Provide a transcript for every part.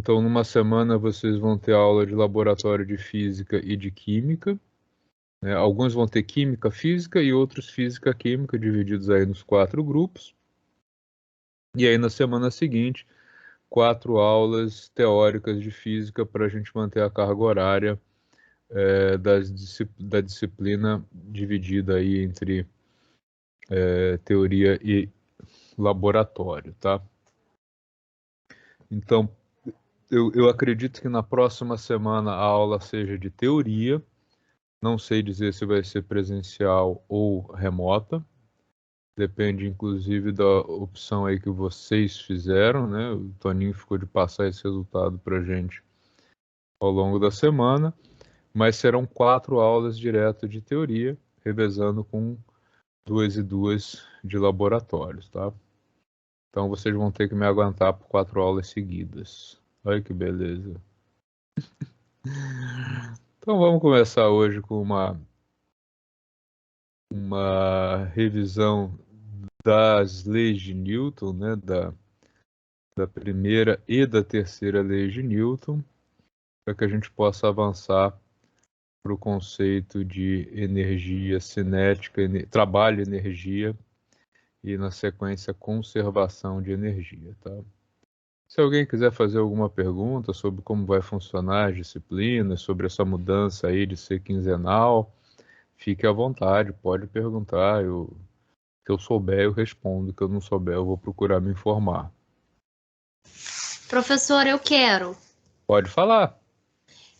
Então, numa semana, vocês vão ter aula de laboratório de física e de química. Né? Alguns vão ter química, física e outros física, química, divididos aí nos 4 grupos. E aí, na semana seguinte, 4 aulas teóricas de física para a gente manter a carga horária da disciplina dividida aí entre teoria e laboratório, tá? Então, eu acredito que na próxima semana a aula seja de teoria. Não sei dizer se vai ser presencial ou remota. Depende, inclusive, da opção aí que vocês fizeram, né? O Toninho ficou de passar esse resultado para a gente ao longo da semana. Mas serão 4 aulas direto de teoria, revezando com 2 e 2 de laboratórios, tá? Então vocês vão ter que me aguentar por 4 aulas seguidas. Olha que beleza. Então vamos começar hoje com uma revisão das leis de Newton, né? Da primeira e da terceira lei de Newton, para que a gente possa avançar para o conceito de energia cinética, trabalho e energia, e na sequência conservação de energia, tá? Se alguém quiser fazer alguma pergunta sobre como vai funcionar as disciplinas, sobre essa mudança aí de ser quinzenal, fique à vontade, pode perguntar. Se eu souber, eu respondo. Se eu não souber, eu vou procurar me informar. Professor, eu quero. Pode falar.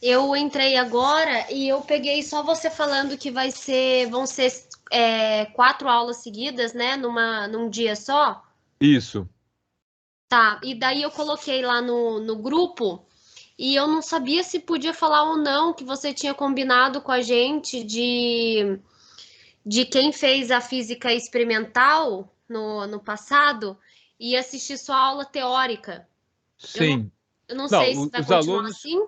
Eu entrei agora e eu peguei só você falando que vão ser 4 aulas seguidas, né? Num dia só. Isso. Tá, e daí eu coloquei lá no grupo e eu não sabia se podia falar ou não que você tinha combinado com a gente de quem fez a física experimental no passado e assistir só a aula teórica. Sim. Eu não sei se vai continuar assim.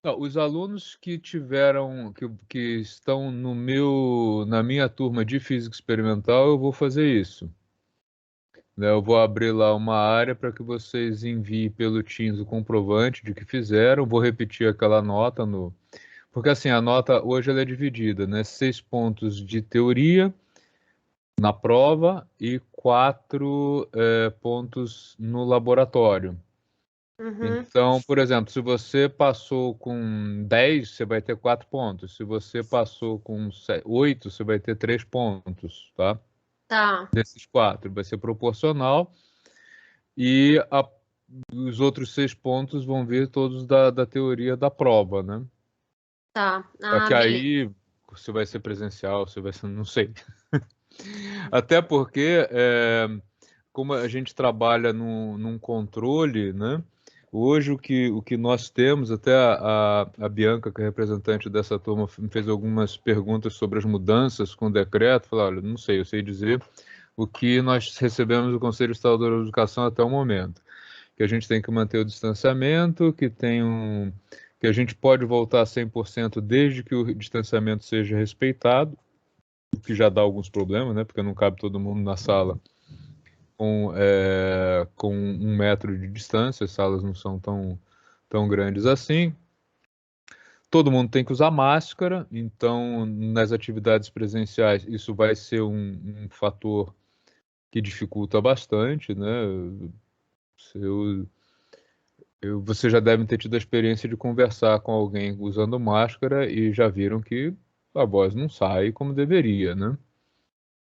Não, os alunos que tiveram, que estão na minha turma de física experimental, eu vou fazer isso. Né? Eu vou abrir lá uma área para que vocês enviem pelo Teams o comprovante de que fizeram. Vou repetir aquela nota porque assim, a nota hoje ela é dividida, né? 6 pontos de teoria na prova e 4 pontos no laboratório. Uhum. Então, por exemplo, se você passou com 10, você vai ter 4 pontos. Se você passou com 8, você vai ter 3 pontos, tá? Tá. Desses 4, vai ser proporcional. E os outros 6 pontos vão vir todos da teoria da prova, né? Tá. Só Ah, que beleza. aí, se vai ser presencial, se vai ser, não sei. Até porque, como a gente trabalha num controle, né? Hoje o que nós temos, até a Bianca, que é representante dessa turma, me fez algumas perguntas sobre as mudanças com o decreto. Falei, olha, não sei, eu sei dizer o que nós recebemos do Conselho Estadual da Educação até o momento. Que a gente tem que manter o distanciamento, que a gente pode voltar a 100% desde que o distanciamento seja respeitado, o que já dá alguns problemas, né? Porque não cabe todo mundo na sala com 1 metro de distância, as salas não são tão grandes assim. Todo mundo tem que usar máscara, então nas atividades presenciais isso vai ser um fator que dificulta bastante, né? Vocês já devem ter tido a experiência de conversar com alguém usando máscara e já viram que a voz não sai como deveria, né?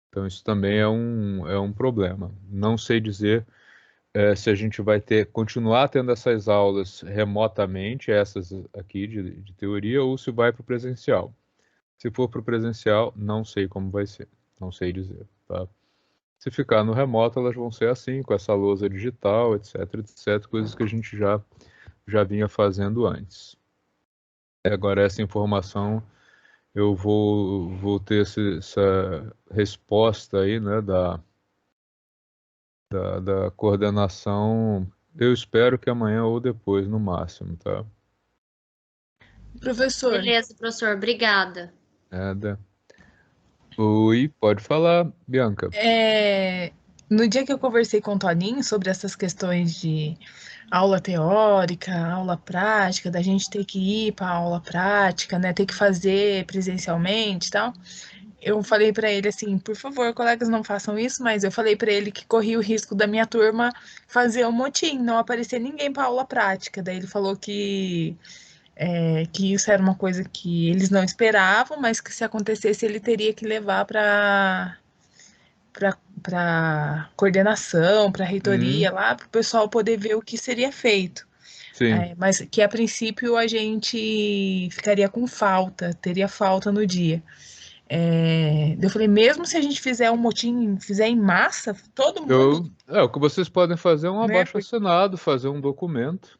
Então isso também é um problema. Não sei dizer se a gente vai continuar tendo essas aulas remotamente, essas aqui de teoria, ou se vai para o presencial. Se for para o presencial, não sei como vai ser. Não sei dizer, tá? Se ficar no remoto, elas vão ser assim, com essa lousa digital, etc, etc, coisas que a gente já vinha fazendo antes. Agora, essa informação, eu vou ter essa resposta aí, né, da coordenação, eu espero que amanhã ou depois, no máximo, tá? Professor. Beleza, professor. Obrigada. Nada. Oi, pode falar, Bianca. No dia que eu conversei com o Toninho sobre essas questões de aula teórica, aula prática, da gente ter que ir para aula prática, né? Ter que fazer presencialmente e tal. Eu falei para ele assim, por favor, colegas, não façam isso, mas eu falei para ele que corria o risco da minha turma fazer um motim, não aparecer ninguém para aula prática. Daí ele falou que isso era uma coisa que eles não esperavam, mas que se acontecesse ele teria que levar para coordenação, para reitoria lá, para o pessoal poder ver o que seria feito. Sim. Mas que a princípio a gente ficaria com falta, teria falta no dia. Eu falei, mesmo se a gente fizer um motim, fizer em massa, todo mundo, O que vocês podem fazer é um né? abaixo-assinado, fazer um documento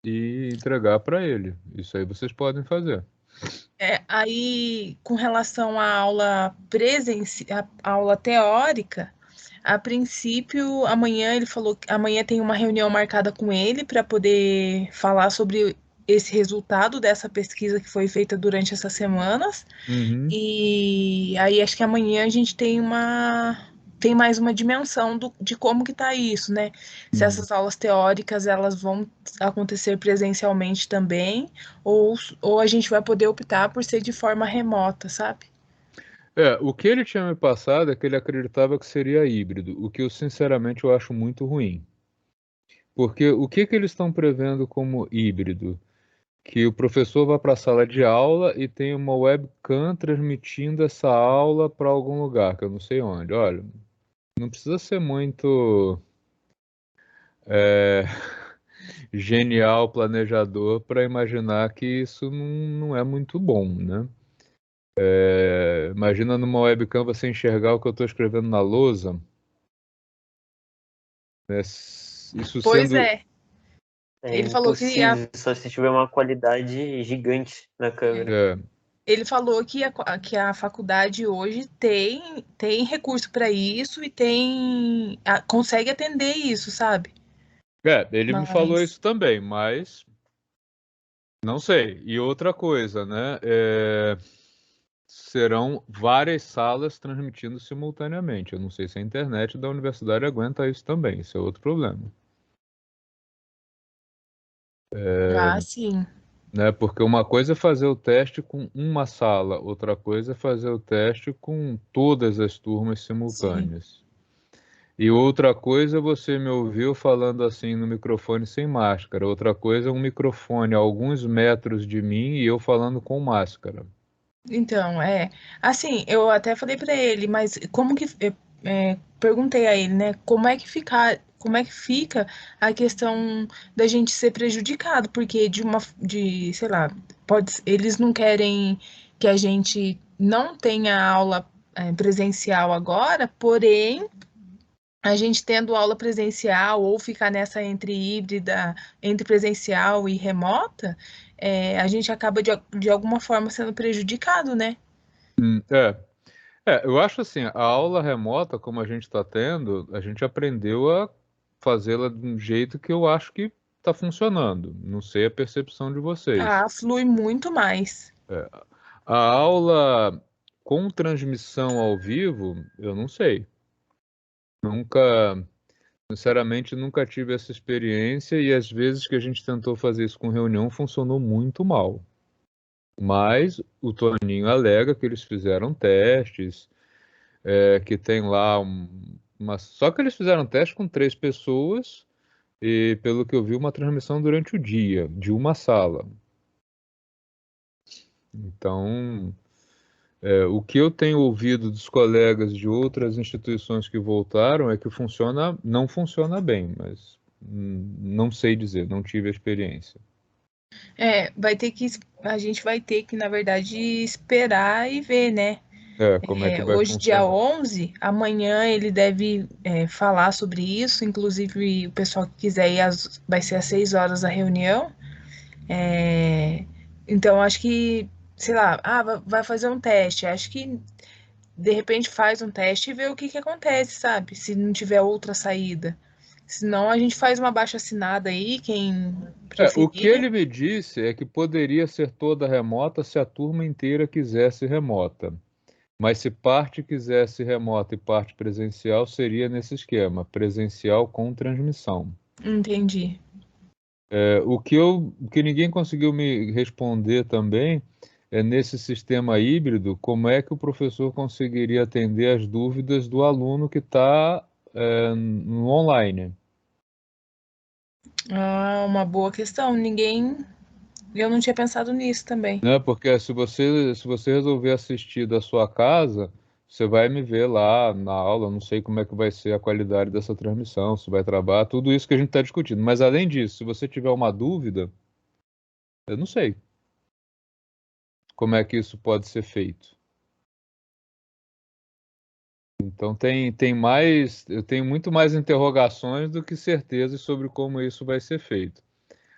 e entregar para ele. Isso aí vocês podem fazer. Aí, com relação à aula à aula teórica, a princípio, amanhã ele falou que amanhã tem uma reunião marcada com ele para poder falar sobre esse resultado dessa pesquisa que foi feita durante essas semanas. Uhum. E aí acho que amanhã a gente tem mais uma dimensão de como que tá isso, né? Se Uhum. essas aulas teóricas elas vão acontecer presencialmente também, ou a gente vai poder optar por ser de forma remota, sabe? O que ele tinha me passado é que ele acreditava que seria híbrido, o que eu sinceramente eu acho muito ruim. Porque o que eles estão prevendo como híbrido? Que o professor vá para a sala de aula e tem uma webcam transmitindo essa aula para algum lugar, que eu não sei onde. Olha, não precisa ser muito é, genial planejador para imaginar que isso não é muito bom, né? Imagina numa webcam você enxergar o que eu estou escrevendo na lousa, né? Isso Pois sendo. é. É Ele falou que impossível, só se tiver uma qualidade gigante na câmera. ele falou que a faculdade hoje tem recurso para isso e consegue atender isso, sabe? Ele me falou Mas isso também, mas não sei. E outra coisa, né? Serão várias salas transmitindo simultaneamente. Eu não sei se a internet da universidade aguenta isso também. Isso é outro problema. sim. Né? Porque uma coisa é fazer o teste com uma sala, outra coisa é fazer o teste com todas as turmas Sim. simultâneas. E outra coisa, você me ouviu falando assim no microfone sem máscara. Outra coisa é um microfone a alguns metros de mim e eu falando com máscara. Então, assim, eu até falei para ele, mas como que perguntei a ele, né? Como é que fica a questão da gente ser prejudicado? Porque sei lá, eles não querem que a gente não tenha aula presencial agora, porém a gente tendo aula presencial ou ficar nessa entre híbrida, entre presencial e remota, a gente acaba de alguma forma sendo prejudicado, né? Hum, é. Eu acho assim, a aula remota, como a gente está tendo, a gente aprendeu a fazê-la de um jeito que eu acho que está funcionando. Não sei a percepção de vocês. Ah, flui muito mais. A aula com transmissão ao vivo, eu não sei. Nunca, sinceramente, nunca tive essa experiência e às vezes que a gente tentou fazer isso com reunião funcionou muito mal. Mas o Toninho alega que eles fizeram testes, que tem lá só que eles fizeram teste com 3 pessoas e, pelo que eu vi, uma transmissão durante o dia, de uma sala. Então, o que eu tenho ouvido dos colegas de outras instituições que voltaram é que não funciona bem, mas não sei dizer, não tive a experiência. A gente vai ter que, na verdade, esperar e ver, né? Como é que vai Hoje, dia funcionar? 11, amanhã ele deve falar sobre isso, inclusive o pessoal que quiser ir, vai ser às 6 horas a reunião. Então, acho que, sei lá, vai fazer um teste. Acho que, de repente, faz um teste e vê o que acontece, sabe? Se não tiver outra saída. Senão, a gente faz uma abaixo-assinada aí, quem O que preferir. ele me disse é que poderia ser toda remota se a turma inteira quisesse remota. Mas se parte quisesse remota e parte presencial, seria nesse esquema, presencial com transmissão. Entendi. O que ninguém conseguiu me responder também é nesse sistema híbrido, como é que o professor conseguiria atender as dúvidas do aluno que está no online? Ah, uma boa questão. Eu não tinha pensado nisso também. Né? Porque se você resolver assistir da sua casa, você vai me ver lá na aula, não sei como é que vai ser a qualidade dessa transmissão, se vai trabalhar, tudo isso que a gente está discutindo. Mas além disso, se você tiver uma dúvida, eu não sei como é que isso pode ser feito. Então eu tenho muito mais interrogações do que certezas sobre como isso vai ser feito.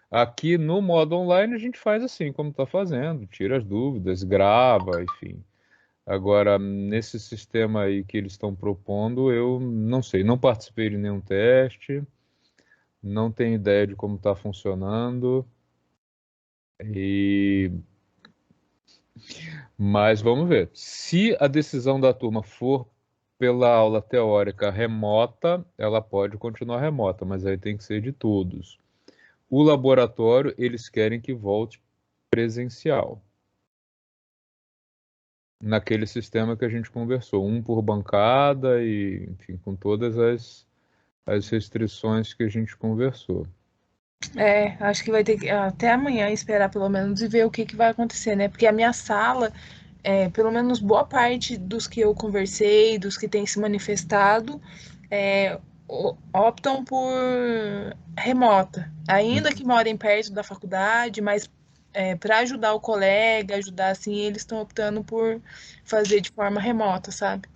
Aqui no modo online a gente faz assim, como está fazendo, tira as dúvidas, grava, enfim. Agora, nesse sistema aí que eles estão propondo, eu não sei, não participei de nenhum teste, não tenho ideia de como está funcionando, e... mas vamos ver. Se a decisão da turma for pela aula teórica remota, ela pode continuar remota, mas aí tem que ser de todos. O laboratório, eles querem que volte presencial, naquele sistema que a gente conversou, um por bancada e, enfim, com todas as restrições que a gente conversou. Acho que vai ter que até amanhã esperar pelo menos e ver o que vai acontecer, né? Porque a minha sala, pelo menos boa parte dos que eu conversei, dos que têm se manifestado, optam por remota, ainda que morem perto da faculdade, mas para ajudar o colega, ajudar assim, eles estão optando por fazer de forma remota, sabe?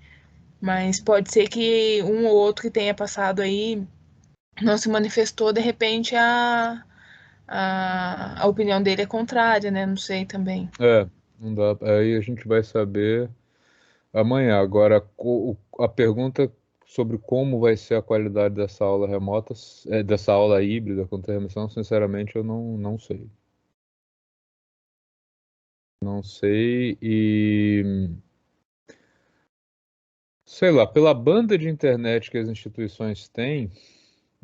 Mas pode ser que um ou outro que tenha passado aí não se manifestou, de repente a opinião dele é contrária, né? Não sei também. Não dá. Aí a gente vai saber amanhã. Agora, a pergunta sobre como vai ser a qualidade dessa aula remota, dessa aula híbrida com transmissão, sinceramente, eu não sei. Não sei e sei lá, pela banda de internet que as instituições têm,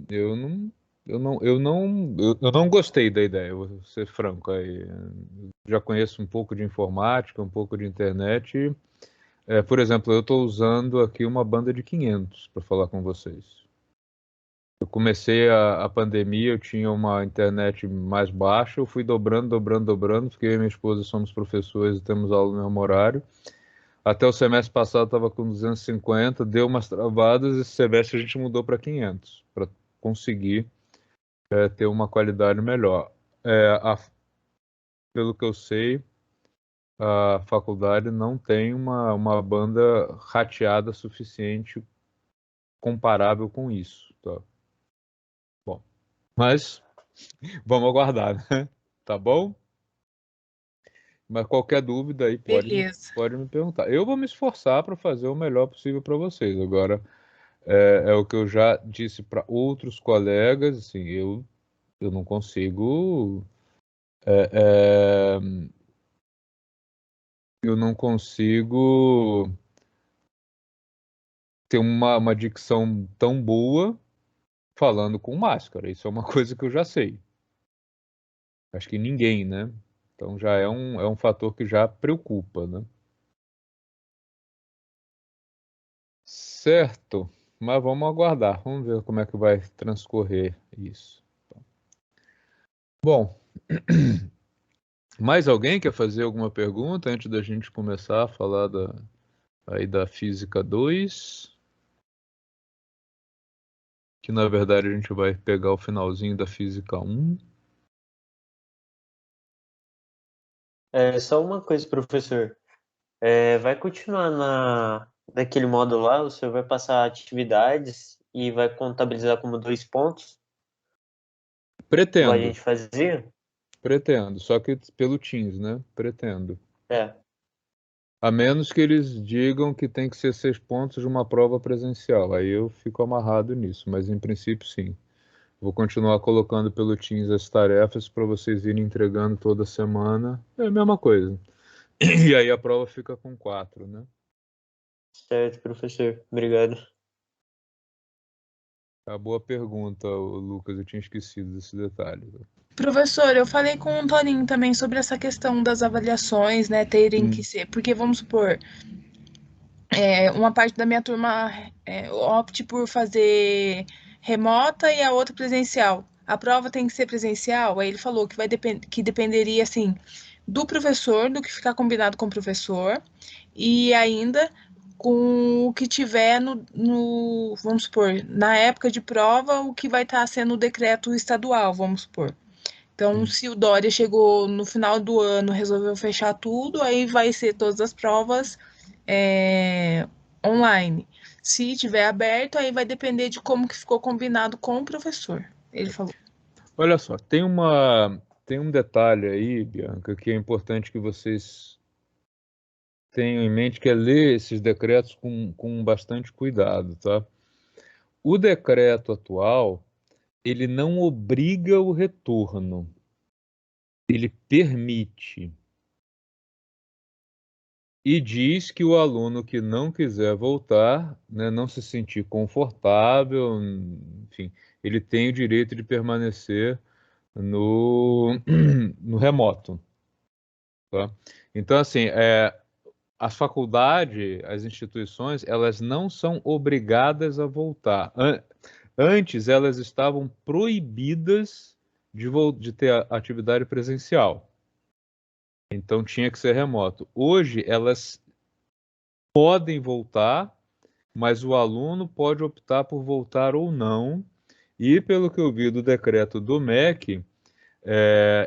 eu não, eu não gostei da ideia, eu vou ser franco aí. Já conheço um pouco de informática, um pouco de internet. Por exemplo, eu estou usando aqui uma banda de 500 para falar com vocês. Eu comecei a pandemia, eu tinha uma internet mais baixa, eu fui dobrando, dobrando, dobrando, porque eu e minha esposa somos professores e temos aula no mesmo horário. Até o semestre passado estava com 250, deu umas travadas, esse semestre a gente mudou para 500, para conseguir ter uma qualidade melhor. Pelo que eu sei, a faculdade não tem uma banda rateada suficiente comparável com isso, tá? Bom, mas vamos aguardar, né? Tá bom? Mas qualquer dúvida aí Beleza. pode me perguntar. Eu vou me esforçar para fazer o melhor possível para vocês. Agora, é o que eu já disse para outros colegas, assim, eu não consigo, é, é, eu não consigo ter uma dicção tão boa falando com máscara. Isso é uma coisa que eu já sei. Acho que ninguém, né? Então já é um fator que já preocupa, né? Certo, mas vamos aguardar. Vamos ver como é que vai transcorrer isso. Bom, mais alguém quer fazer alguma pergunta antes da gente começar a falar aí da Física 2? Que na verdade a gente vai pegar o finalzinho da Física 1. Só uma coisa, professor. Vai continuar naquele módulo lá, o senhor vai passar atividades e vai contabilizar como 2 pontos, igual a Pretendo, gente fazia? pretendo, só que pelo Teams, né? Pretendo. É, A menos que eles digam que tem que ser 6 pontos de uma prova presencial. Aí eu fico amarrado nisso, mas em princípio sim. Vou continuar colocando pelo Teams as tarefas para vocês irem entregando toda semana. É a mesma coisa. E aí a prova fica com 4, né? certo, professor. Obrigado. Boa pergunta, Lucas. Eu tinha esquecido desse detalhe. Professor, eu falei com o Toninho também sobre essa questão das avaliações, né, terem que ser, porque vamos supor, uma parte da minha turma opte por fazer remota e a outra presencial. A prova tem que ser presencial? Aí ele falou que que dependeria assim do professor, do que ficar combinado com o professor, e ainda com o que tiver vamos supor, na época de prova, o que vai estar sendo o decreto estadual, vamos supor. Então, se o Dória chegou no final do ano, resolveu fechar tudo, aí vai ser todas as provas online. Se tiver aberto, aí vai depender de como que ficou combinado com o professor. Ele falou. Olha só, tem um detalhe aí, Bianca, que é importante que vocês tenham em mente, que é ler esses decretos com bastante cuidado, tá? O decreto atual, ele não obriga o retorno, ele permite. E diz que o aluno que não quiser voltar, né, não se sentir confortável, enfim, ele tem o direito de permanecer no remoto. Tá? Então, assim, as faculdades, as instituições, elas não são obrigadas a voltar. Antes, elas estavam proibidas de ter atividade presencial. Então, tinha que ser remoto. Hoje, elas podem voltar, mas o aluno pode optar por voltar ou não. E, pelo que eu vi do decreto do MEC,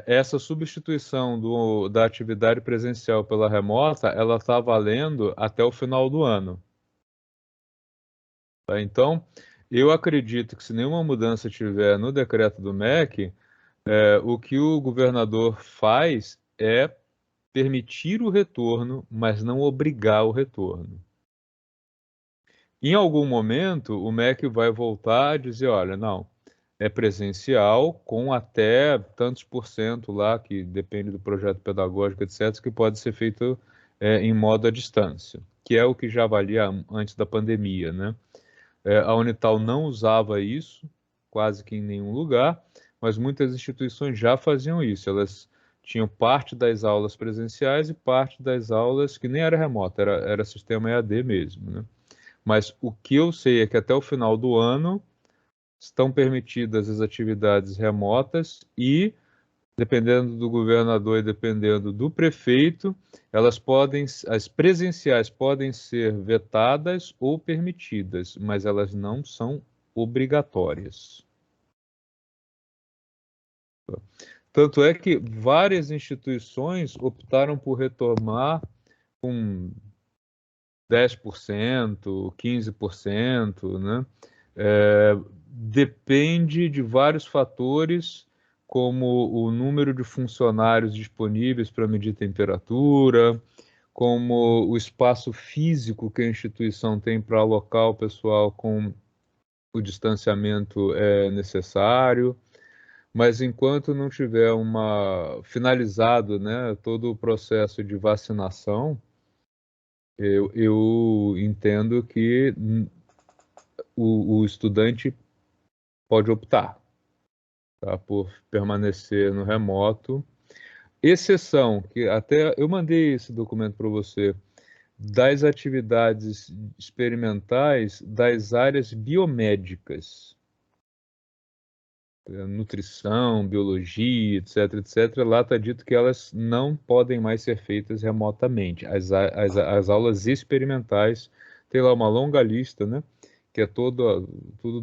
essa substituição da atividade presencial pela remota, ela está valendo até o final do ano. Tá? Então, eu acredito que se nenhuma mudança tiver no decreto do MEC, o que o governador faz é permitir o retorno, mas não obrigar o retorno. Em algum momento, o MEC vai voltar a dizer, olha, não, é presencial com até tantos por cento lá, que depende do projeto pedagógico, etc., que pode ser feito em modo à distância, que é o que já valia antes da pandemia, né? A Unital não usava isso, quase que em nenhum lugar, mas muitas instituições já faziam isso, elas tinham parte das aulas presenciais e parte das aulas que nem era remota, era sistema EAD mesmo, né? Mas o que eu sei é que até o final do ano estão permitidas as atividades remotas e, dependendo do governador e dependendo do prefeito, as presenciais podem ser vetadas ou permitidas, mas elas não são obrigatórias. Tanto é que várias instituições optaram por retomar com 10%, 15%, né? Depende de vários fatores, como o número de funcionários disponíveis para medir temperatura, como o espaço físico que a instituição tem para alocar o pessoal com o distanciamento necessário. Mas enquanto não tiver finalizado, né, todo o processo de vacinação, eu entendo que o estudante pode optar, tá, por permanecer no remoto. Exceção, que até eu mandei esse documento para você, das atividades experimentais das áreas biomédicas, nutrição, biologia, etc., etc., lá está dito que elas não podem mais ser feitas remotamente. As aulas experimentais, tem lá uma longa lista, né, que é tudo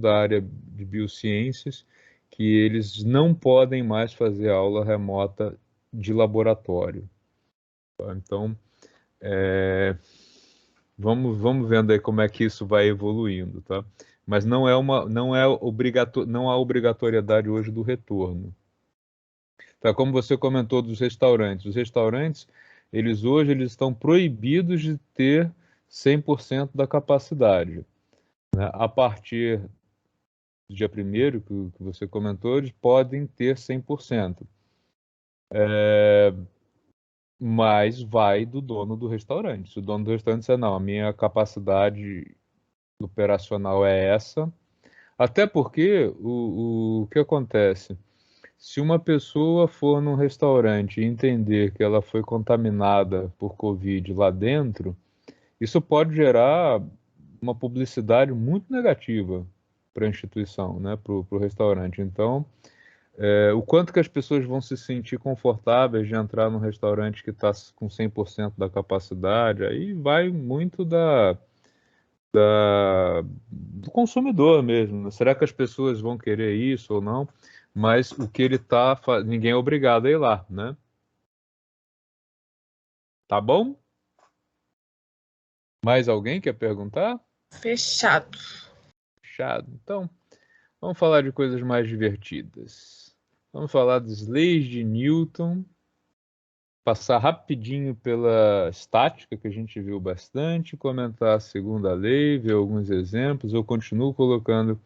da área de biociências, que eles não podem mais fazer aula remota de laboratório. Tá? Então, vamos vendo aí como é que isso vai evoluindo, tá? Mas não há obrigatoriedade hoje do retorno. Tá, como você comentou dos restaurantes. Os restaurantes, hoje eles estão proibidos de ter 100% da capacidade, né? A partir do dia 1º, que você comentou, eles podem ter 100%. Mas vai do dono do restaurante. Se o dono do restaurante disser, não, a minha capacidade operacional é essa. Até porque o que acontece? Se uma pessoa for num restaurante e entender que ela foi contaminada por Covid lá dentro, isso pode gerar uma publicidade muito negativa para a instituição, né, para o restaurante. Então, o quanto que as pessoas vão se sentir confortáveis de entrar num restaurante que está com 100% da capacidade, aí vai muito do consumidor mesmo, né? Será que as pessoas vão querer isso ou não? Mas o que ele está fazendo, ninguém é obrigado a ir lá, né? Tá bom? Mais alguém quer perguntar? Fechado. Fechado. Então, vamos falar de coisas mais divertidas. Vamos falar das leis de Newton, passar rapidinho pela estática, que a gente viu bastante, comentar a segunda lei, ver alguns exemplos. Eu continuo colocando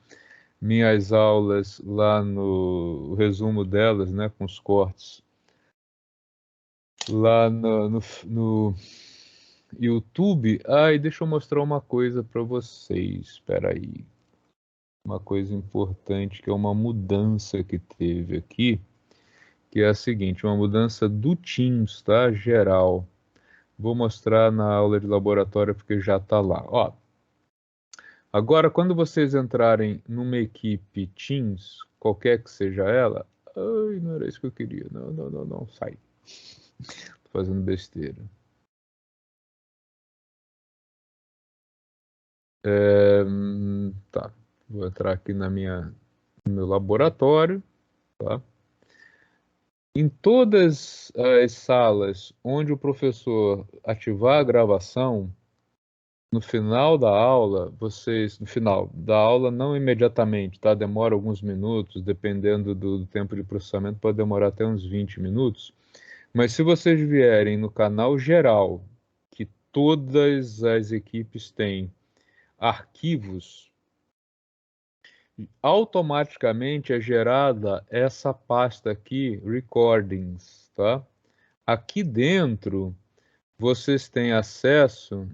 minhas aulas lá no resumo delas, né, com os cortes, lá no YouTube. E deixa eu mostrar uma coisa para vocês. Espera aí. Uma coisa importante, que é uma mudança que teve aqui, que é a seguinte, uma mudança do Teams, tá? Geral. Vou mostrar na aula de laboratório porque já está lá. Ó, agora, quando vocês entrarem numa equipe Teams, qualquer que seja ela, ai, não era isso que eu queria. Não, não, não, não, sai. Tô fazendo besteira. Tá, vou entrar aqui no meu laboratório, tá? Em todas as salas onde o professor ativar a gravação, no final da aula, no final da aula, não imediatamente, tá? Demora alguns minutos, dependendo do tempo de processamento, pode demorar até uns 20 minutos. Mas se vocês vierem no canal geral, que todas as equipes têm arquivos, automaticamente é gerada essa pasta aqui, Recordings, tá? Aqui dentro, vocês têm acesso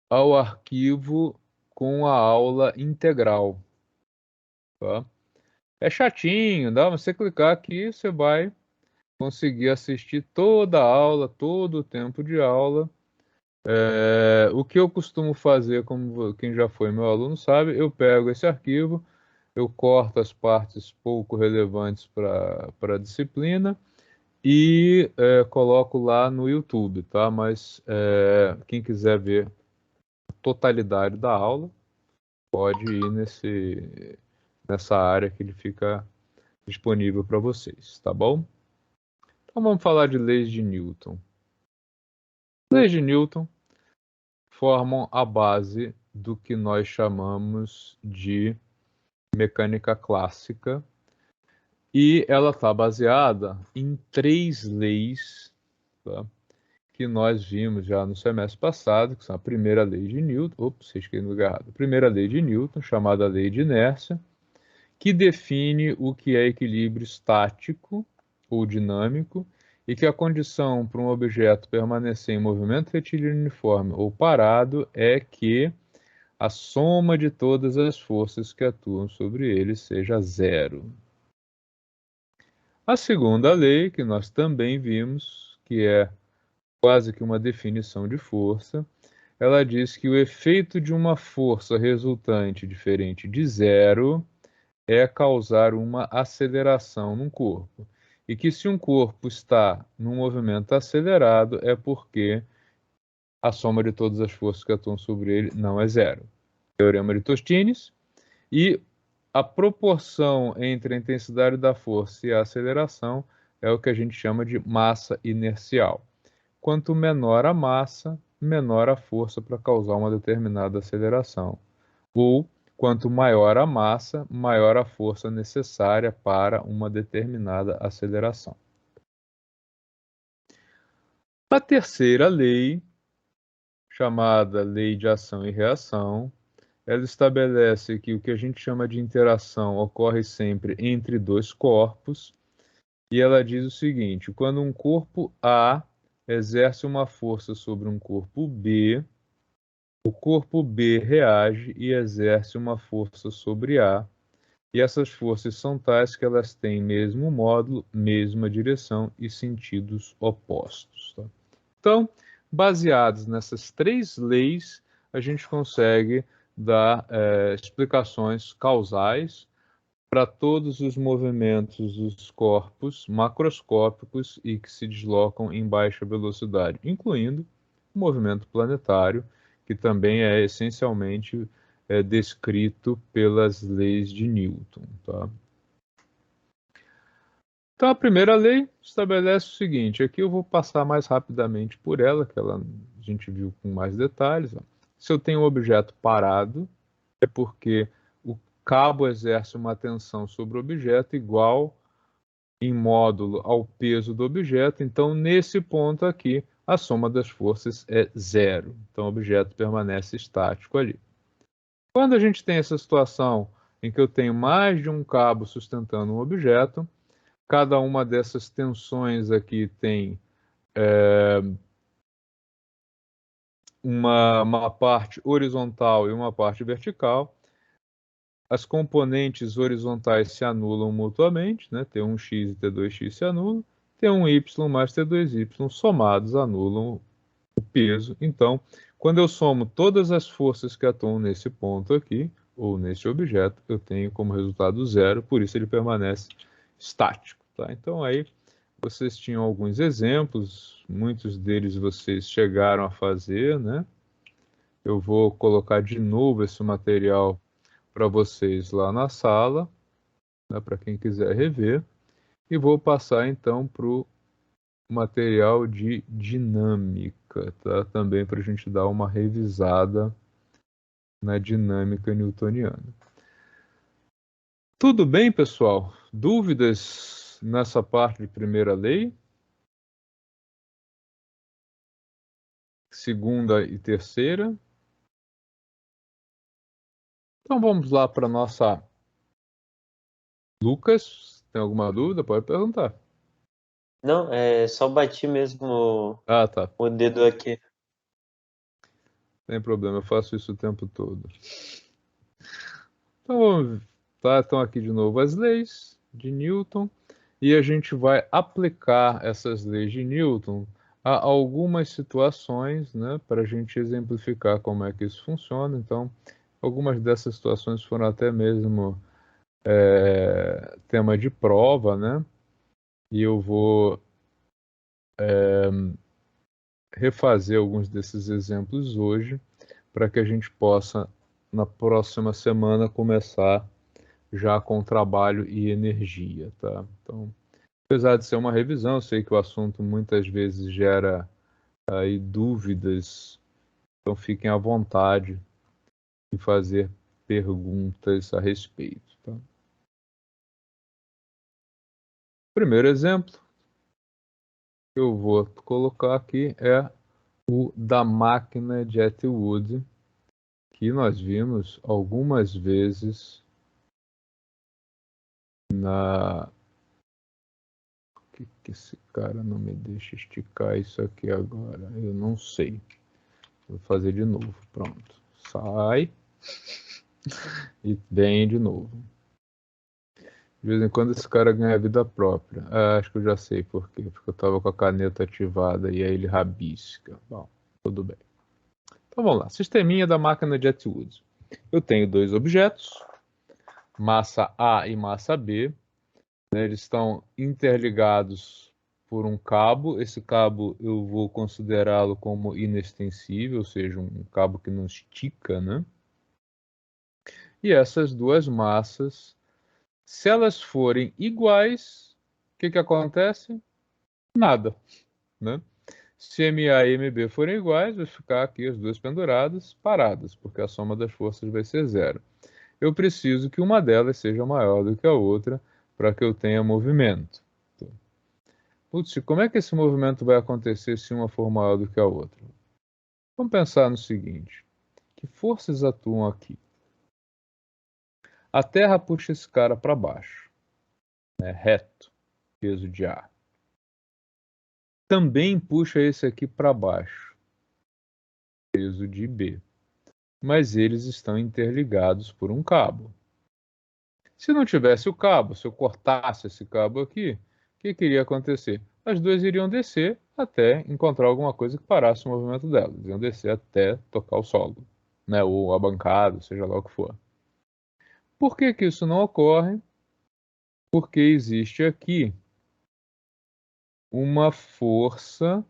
ao arquivo com a aula integral, tá? É chatinho, dá você clicar aqui, você vai conseguir assistir toda a aula, todo o tempo de aula. O que eu costumo fazer, como quem já foi meu aluno sabe, eu pego esse arquivo, eu corto as partes pouco relevantes para a disciplina e coloco lá no YouTube, tá? Mas quem quiser ver a totalidade da aula, pode ir nessa área que ele fica disponível para vocês, tá bom? Então vamos falar de leis de Newton. Leis de Newton formam a base do que nós chamamos de mecânica clássica, e ela está baseada em 3 leis, tá? Que nós vimos já no semestre passado, que são a primeira lei de Newton, esqueci no lugar errado. A primeira lei de Newton, chamada lei de inércia, que define o que é equilíbrio estático ou dinâmico, e que a condição para um objeto permanecer em movimento retilíneo uniforme ou parado é que a soma de todas as forças que atuam sobre ele seja zero. A segunda lei, que nós também vimos, que é quase que uma definição de força, ela diz que o efeito de uma força resultante diferente de zero é causar uma aceleração num corpo. E que se um corpo está num movimento acelerado, é porque a soma de todas as forças que atuam sobre ele não é zero. Teorema de Tostines. E a proporção entre a intensidade da força e a aceleração é o que a gente chama de massa inercial. Quanto menor a massa, menor a força para causar uma determinada aceleração. Ou, quanto maior a massa, maior a força necessária para uma determinada aceleração. A terceira lei, chamada lei de ação e reação, ela estabelece que o que a gente chama de interação ocorre sempre entre 2 corpos, e ela diz o seguinte: quando um corpo A exerce uma força sobre um corpo B, o corpo B reage e exerce uma força sobre A, e essas forças são tais que elas têm mesmo módulo, mesma direção e sentidos opostos. Tá? Então, baseados nessas 3 leis, a gente consegue dar explicações causais para todos os movimentos dos corpos macroscópicos e que se deslocam em baixa velocidade, incluindo o movimento planetário, que também é essencialmente descrito pelas leis de Newton. Tá? Então, a primeira lei estabelece o seguinte, aqui eu vou passar mais rapidamente por ela, que a gente viu com mais detalhes. Ó. Se eu tenho um objeto parado, é porque o cabo exerce uma tensão sobre o objeto igual em módulo ao peso do objeto, então nesse ponto aqui a soma das forças é 0, então o objeto permanece estático ali. Quando a gente tem essa situação em que eu tenho mais de um cabo sustentando um objeto, cada uma dessas tensões aqui tem uma parte horizontal e uma parte vertical. As componentes horizontais se anulam mutuamente, né? T1x e T2x se anulam. T1y mais T2y somados anulam o peso. Então, quando eu somo todas as forças que atuam nesse ponto aqui, ou nesse objeto, eu tenho como resultado 0, por isso ele permanece estático. Tá? Então, aí vocês tinham alguns exemplos, muitos deles vocês chegaram a fazer, né? Eu vou colocar de novo esse material para vocês lá na sala, né, para quem quiser rever, e vou passar então para o material de dinâmica, tá? Também para a gente dar uma revisada na dinâmica newtoniana. Tudo bem, pessoal? Dúvidas nessa parte de primeira lei? Segunda e terceira? Então vamos lá para nossa Lucas. Tem alguma dúvida? Pode perguntar. Não, só bati mesmo Ah, tá. o dedo aqui. Sem problema, eu faço isso o tempo todo. Então, tá, estão aqui de novo as leis de Newton e a gente vai aplicar essas leis de Newton a algumas situações, né, para a gente exemplificar como é que isso funciona. Então, algumas dessas situações foram até mesmo tema de prova, né? E eu vou refazer alguns desses exemplos hoje para que a gente possa, na próxima semana, começar já com trabalho e energia, tá? Então, apesar de ser uma revisão, eu sei que o assunto muitas vezes gera aí dúvidas, então fiquem à vontade em fazer perguntas a respeito, tá? Primeiro exemplo que eu vou colocar aqui é o da máquina de Atwood, que nós vimos algumas vezes na... Por que esse cara não me deixa esticar isso aqui agora? Eu não sei. Vou fazer de novo. Pronto. Sai. E vem de novo. De vez em quando esse cara ganha vida própria. Ah, acho que eu já sei por quê. Porque eu estava com a caneta ativada e aí ele rabisca. Bom, tudo bem. Então vamos lá. Sisteminha da máquina de Atwood. Eu tenho 2 objetos, massa A e massa B. Né, eles estão interligados por um cabo. Esse cabo eu vou considerá-lo como inextensível, ou seja, um cabo que não estica, né? E essas 2 massas, se elas forem iguais, o que acontece? Nada, né? Se MA e MB forem iguais, vai ficar aqui as 2 penduradas, paradas, porque a soma das forças vai ser 0. Eu preciso que uma delas seja maior do que a outra para que eu tenha movimento. Putz, como é que esse movimento vai acontecer se uma for maior do que a outra? Vamos pensar no seguinte, que forças atuam aqui? A Terra puxa esse cara para baixo, né, reto, peso de A. Também puxa esse aqui para baixo, peso de B. mas eles estão interligados por um cabo. Se não tivesse o cabo, se eu cortasse esse cabo aqui, o que iria acontecer? As duas iriam descer até encontrar alguma coisa que parasse o movimento delas. Iam descer até tocar o solo, né? Ou a bancada, seja lá o que for. Por que que isso não ocorre? Porque existe aqui uma força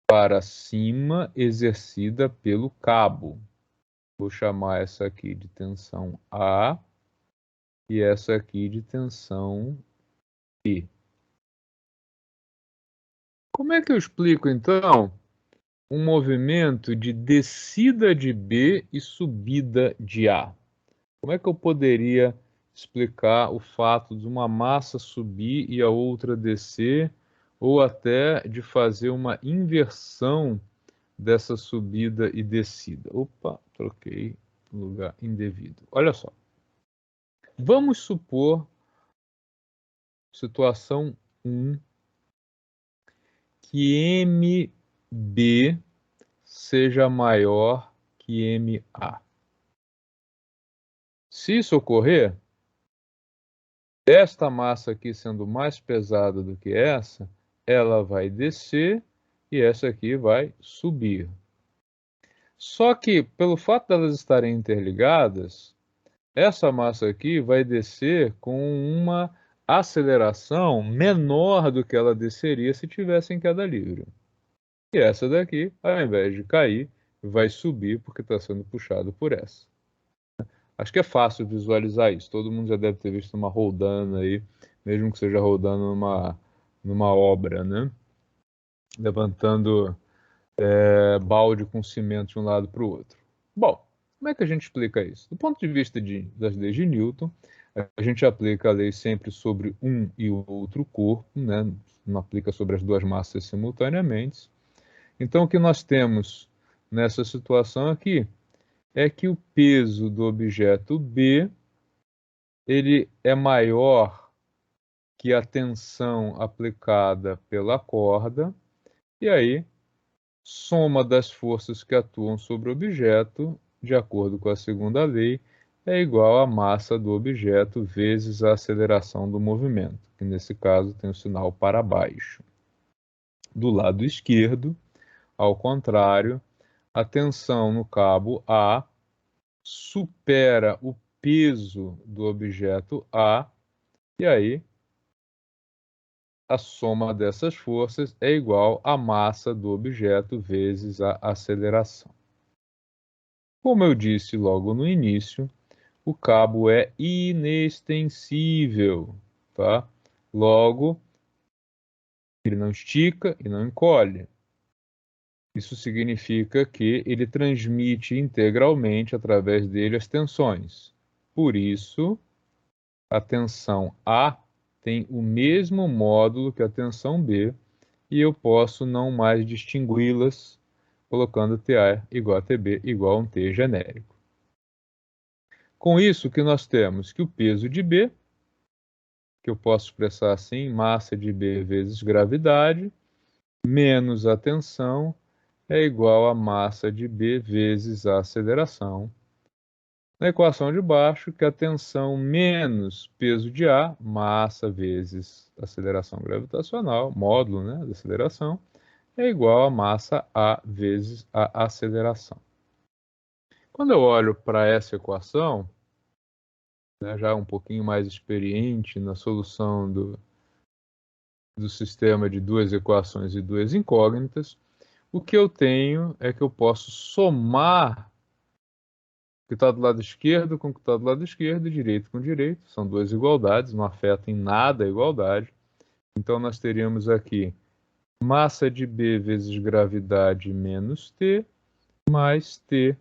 para cima exercida pelo cabo. Vou chamar essa aqui de tensão A e essa aqui de tensão B. Como é que eu explico, então, um movimento de descida de B e subida de A? Como é que eu poderia explicar o fato de uma massa subir e a outra descer, ou até de fazer uma inversão dessa subida e descida? Opa, troquei lugar indevido. Olha só. Vamos supor, situação 1, que MB seja maior que MA. Se isso ocorrer, esta massa aqui sendo mais pesada do que essa, ela vai descer e essa aqui vai subir. Só que, pelo fato de elas estarem interligadas, essa massa aqui vai descer com uma aceleração menor do que ela desceria se tivesse em queda livre. E essa daqui, ao invés de cair, vai subir porque está sendo puxado por essa. Acho que é fácil visualizar isso. Todo mundo já deve ter visto uma roldana aí, mesmo que seja rodando numa obra, né? Levantando balde com cimento de um lado para o outro. Bom, como é que a gente explica isso? Do ponto de vista das leis de Newton, a gente aplica a lei sempre sobre um e o outro corpo, né? Não aplica sobre as duas massas simultaneamente. Então, o que nós temos nessa situação aqui é que o peso do objeto B ele é maior que a tensão aplicada pela corda, e aí soma das forças que atuam sobre o objeto, de acordo com a segunda lei, é igual à massa do objeto vezes a aceleração do movimento, que nesse caso tem o sinal para baixo. Do lado esquerdo, ao contrário, a tensão no cabo A supera o peso do objeto A, e aí a soma dessas forças é igual à massa do objeto vezes a aceleração. Como eu disse logo no início, o cabo é inextensível, tá? Logo, ele não estica e não encolhe. Isso significa que ele transmite integralmente através dele as tensões. Por isso, a tensão A tem o mesmo módulo que a tensão B e eu posso não mais distingui-las colocando TA igual a TB igual a um T genérico. Com isso, o que nós temos? Que o peso de B, que eu posso expressar assim, massa de B vezes gravidade, menos a tensão, é igual a massa de B vezes a aceleração. Na equação de baixo, que a tensão menos peso de A, massa vezes aceleração gravitacional, módulo, né, da aceleração, é igual a massa A vezes a aceleração. Quando eu olho para essa equação, né, já um pouquinho mais experiente na solução do sistema de duas equações e duas incógnitas, o que eu tenho é que eu posso somar o que está do lado esquerdo com o que está do lado esquerdo e direito com direito. São duas igualdades, não afetam em nada a igualdade. Então, nós teríamos aqui massa de B vezes gravidade menos T, mais T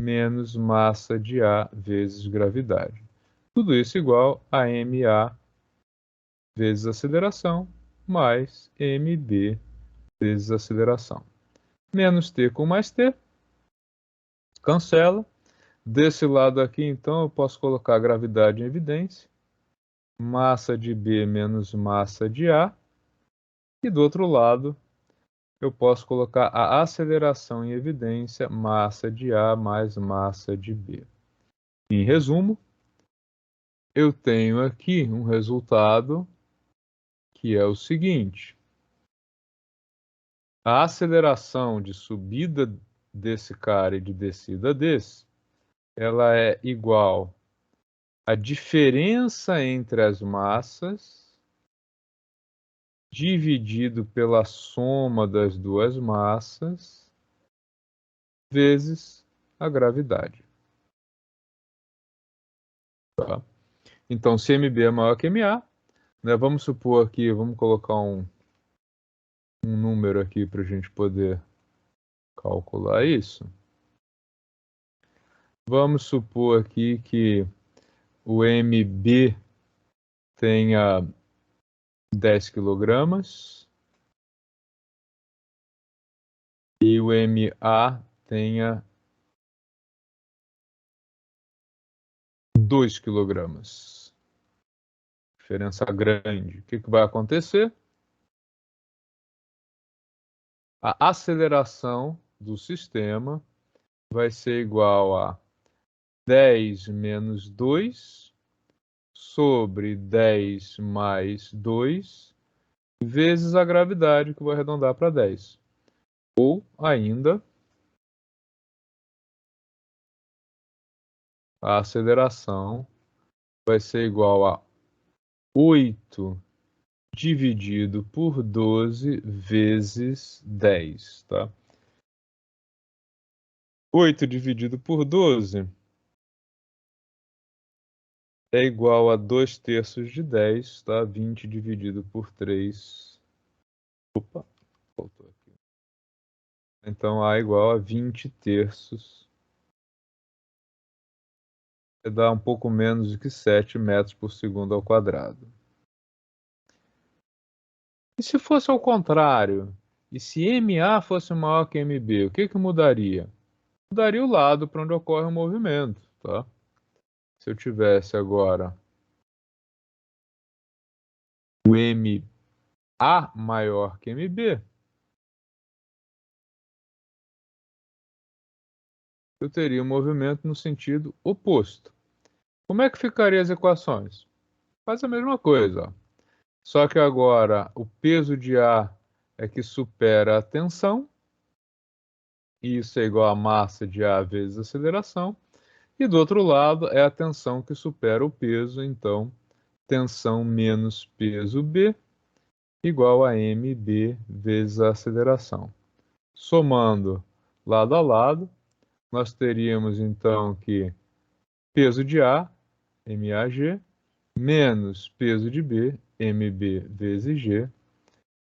menos massa de A vezes gravidade. Tudo isso igual a MA vezes aceleração, mais MB vezes aceleração. Menos T com mais T, cancela. Desse lado aqui, então, eu posso colocar a gravidade em evidência, massa de B menos massa de A, e do outro lado, eu posso colocar a aceleração em evidência, massa de A mais massa de B. Em resumo, eu tenho aqui um resultado que é o seguinte. A aceleração de subida desse cara e de descida desse, ela é igual à diferença entre as massas dividido pela soma das duas massas vezes a gravidade. Tá? Então, se MB é maior que MA, né, vamos supor aqui, vamos colocar um número aqui para a gente poder calcular isso. Vamos supor aqui que o MB tenha 10 quilogramas e o MA tenha 2 quilogramas. Diferença grande. O que vai acontecer? A aceleração do sistema vai ser igual a 10 menos 2 sobre 10 mais 2 vezes a gravidade, que eu vou arredondar para 10. Ou ainda, a aceleração vai ser igual a 8 dividido por 12 vezes 10, tá? 8 dividido por 12 é igual a 2 terços de 10, tá? 20 dividido por 3. Opa, faltou aqui. Então, A igual a 20 terços. Dá um pouco menos do que 7 metros por segundo ao quadrado. E se fosse ao contrário? E se MA fosse maior que MB, o que mudaria? Mudaria o lado para onde ocorre o movimento, tá? Se eu tivesse agora o MA maior que MB, eu teria um movimento no sentido oposto. Como é que ficariam as equações? Faz a mesma coisa, ó. Só que agora o peso de A é que supera a tensão, e isso é igual a massa de A vezes a aceleração, e do outro lado é a tensão que supera o peso, então tensão menos peso B igual a mB vezes a aceleração. Somando lado a lado, nós teríamos então que peso de A, MAG, menos peso de B, MB vezes G,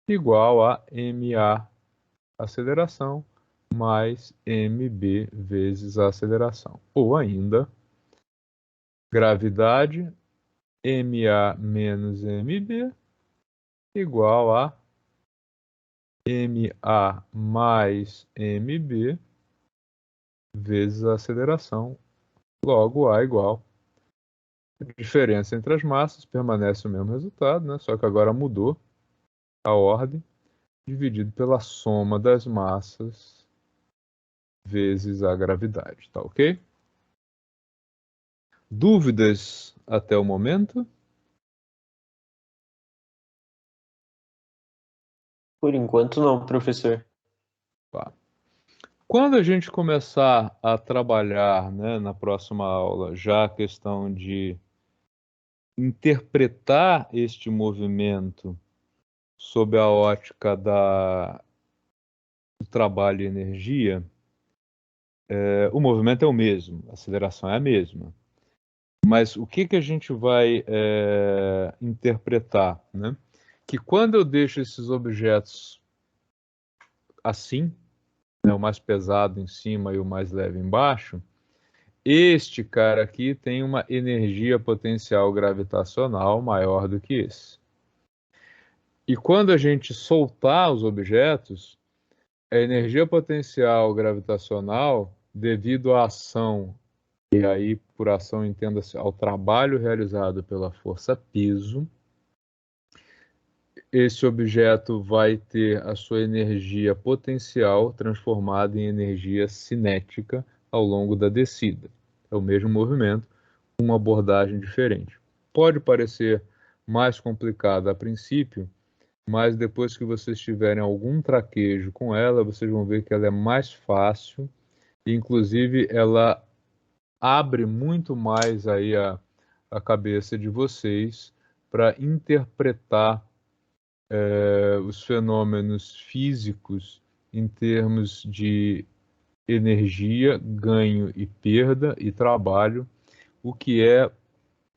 igual a MA, aceleração, mais MB vezes a aceleração. Ou ainda, gravidade, MA menos MB, igual a MA mais MB vezes a aceleração, logo A igual. A diferença entre as massas permanece o mesmo resultado, né? Só que agora mudou a ordem, dividido pela soma das massas vezes a gravidade, tá ok? Dúvidas até o momento? Por enquanto não, professor. Tá. Quando a gente começar a trabalhar, né, na próxima aula, já a questão de interpretar este movimento sob a ótica do trabalho e energia, o movimento é o mesmo, a aceleração é a mesma. Mas o que a gente vai interpretar, né? Que quando eu deixo esses objetos assim, né, o mais pesado em cima e o mais leve embaixo, este cara aqui tem uma energia potencial gravitacional maior do que esse. E quando a gente soltar os objetos, a energia potencial gravitacional, devido à ação, e aí por ação entenda-se ao trabalho realizado pela força peso, esse objeto vai ter a sua energia potencial transformada em energia cinética ao longo da descida. É o mesmo movimento, com uma abordagem diferente. Pode parecer mais complicado a princípio, mas depois que vocês tiverem algum traquejo com ela, vocês vão ver que ela é mais fácil e, inclusive, ela abre muito mais aí a cabeça de vocês para interpretar os fenômenos físicos em termos de energia, ganho e perda e trabalho, o que é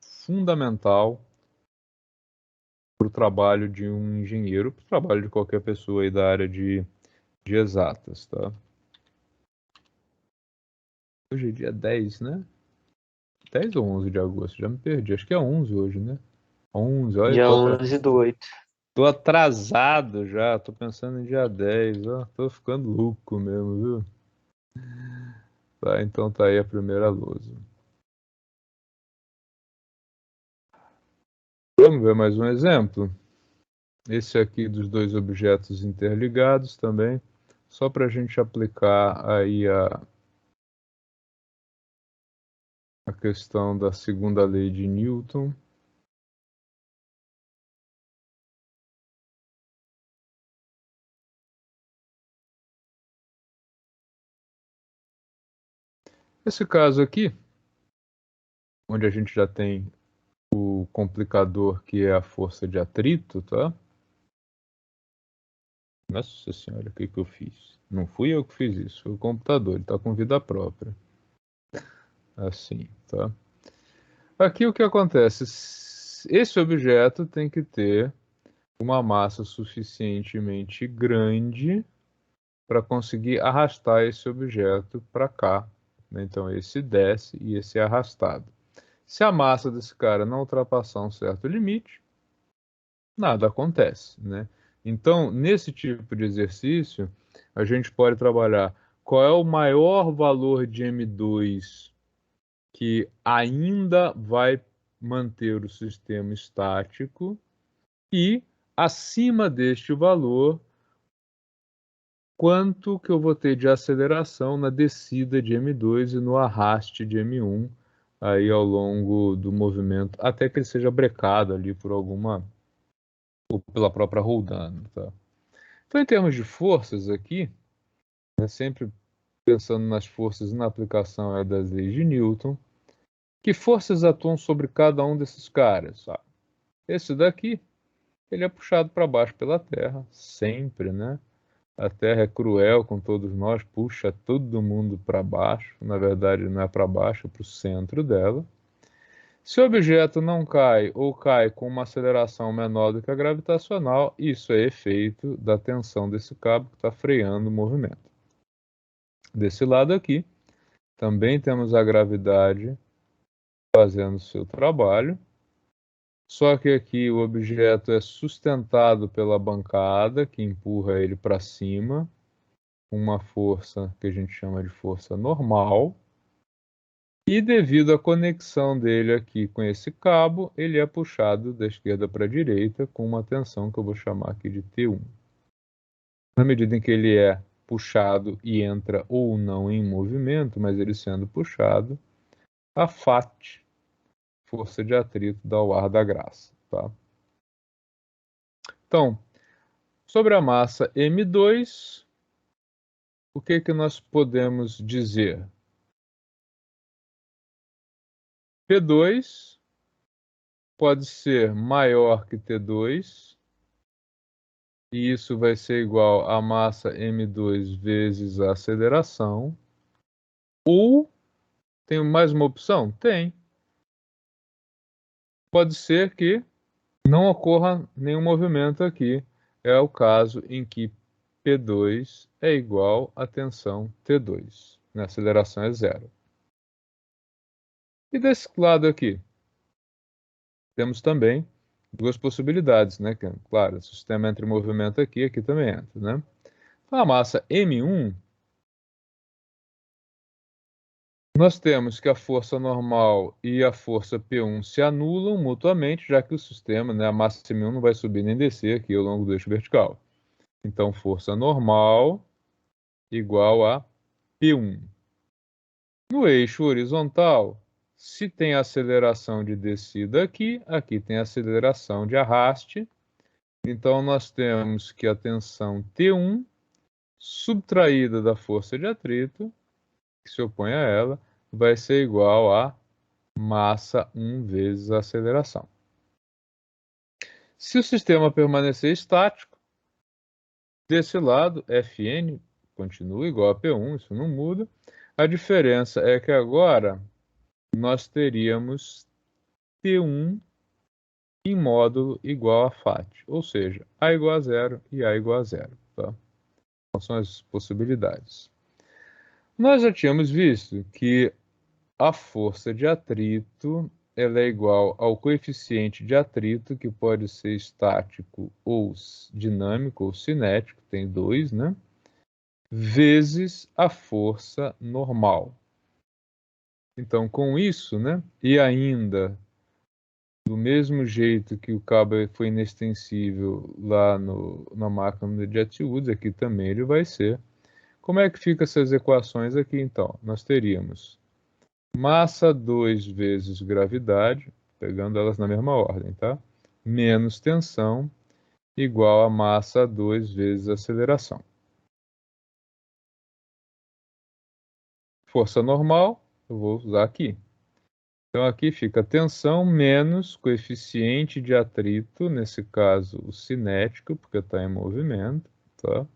fundamental para o trabalho de um engenheiro, para o trabalho de qualquer pessoa aí da área de exatas, tá? Hoje é dia 10, né? 10 ou 11 de agosto? Já me perdi. Acho que é 11 hoje, né? 11, olha. Dia 11/8. Tô atrasado já, tô pensando em dia 10, ó. Tô ficando louco mesmo, viu? Tá, então tá aí a primeira lousa. Vamos ver mais um exemplo. Esse aqui dos dois objetos interligados também, só para a gente aplicar aí a questão da segunda lei de Newton. Esse caso aqui, onde a gente já tem o complicador que é a força de atrito, tá? Nossa senhora, o que eu fiz? Não fui eu que fiz isso, foi o computador, ele está com vida própria. Assim, tá? Aqui o que acontece? Esse objeto tem que ter uma massa suficientemente grande para conseguir arrastar esse objeto para cá, né? Então esse desce e esse é arrastado. Se a massa desse cara não ultrapassar um certo limite, nada acontece, né? Então, nesse tipo de exercício, a gente pode trabalhar qual é o maior valor de M2 que ainda vai manter o sistema estático e, acima deste valor, quanto que eu vou ter de aceleração na descida de M2 e no arraste de M1 aí ao longo do movimento, até que ele seja brecado ali por alguma ou pela própria roldana, tá? Então, em termos de forças aqui, sempre pensando nas forças na aplicação das leis de Newton, que forças atuam sobre cada um desses caras? Esse daqui, ele é puxado para baixo pela Terra, sempre, né? A Terra é cruel com todos nós, puxa todo mundo para baixo. Na verdade, não é para baixo, é para o centro dela. Se o objeto não cai ou cai com uma aceleração menor do que a gravitacional, isso é efeito da tensão desse cabo que está freando o movimento. Desse lado aqui, também temos a gravidade fazendo seu trabalho, só que aqui o objeto é sustentado pela bancada, que empurra ele para cima, com uma força que a gente chama de força normal. E devido à conexão dele aqui com esse cabo, ele é puxado da esquerda para a direita com uma tensão que eu vou chamar aqui de T1. Na medida em que ele é puxado e entra ou não em movimento, mas ele sendo puxado, a FAT, força de atrito, dá o ar da graça. Tá? Então, sobre a massa M2, o que nós podemos dizer? P2 pode ser maior que T2, e isso vai ser igual a massa M2 vezes a aceleração. Ou, tem mais uma opção? Tem. Pode ser que não ocorra nenhum movimento aqui. É o caso em que P2 é igual a tensão T2. A aceleração é zero. E desse lado aqui, temos também duas possibilidades, né? Claro, o sistema entra em movimento aqui, aqui também entra, né? Então, a massa M1 Nós temos que a força normal e a força P1 se anulam mutuamente, já que o sistema, né, a massa M1 não vai subir nem descer aqui ao longo do eixo vertical. Então, força normal igual a P1. No eixo horizontal, se tem aceleração de descida aqui, aqui tem aceleração de arraste. Então, nós temos que a tensão T1, subtraída da força de atrito, que se opõe a ela, vai ser igual a massa 1 vezes a aceleração. Se o sistema permanecer estático, desse lado, Fn continua igual a P1, isso não muda. A diferença é que agora nós teríamos T1 em módulo igual a FAT, ou seja, A igual a zero e A igual a zero. Tá? Então, são as possibilidades. Nós já tínhamos visto que a força de atrito ela é igual ao coeficiente de atrito, que pode ser estático ou dinâmico ou cinético, tem dois, né? Vezes a força normal. Então, com isso, né? E ainda, do mesmo jeito que o cabo foi inextensível lá na máquina de Jet Woods, aqui também ele vai ser. Como é que ficam essas equações aqui, então? Nós teríamos massa 2 vezes gravidade, pegando elas na mesma ordem, tá? Menos tensão, igual a massa 2 vezes aceleração. Força normal, eu vou usar aqui. Então, aqui fica tensão menos coeficiente de atrito, nesse caso o cinético, porque está em movimento, tá?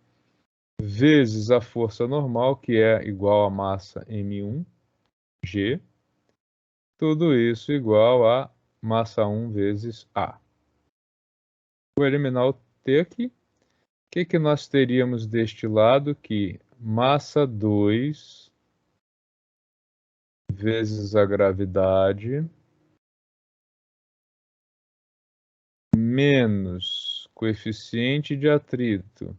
Vezes a força normal, que é igual a massa M1G. Tudo isso igual a massa 1 vezes A. Vou eliminar o T aqui. O que nós teríamos deste lado? Que massa 2 vezes a gravidade menos coeficiente de atrito,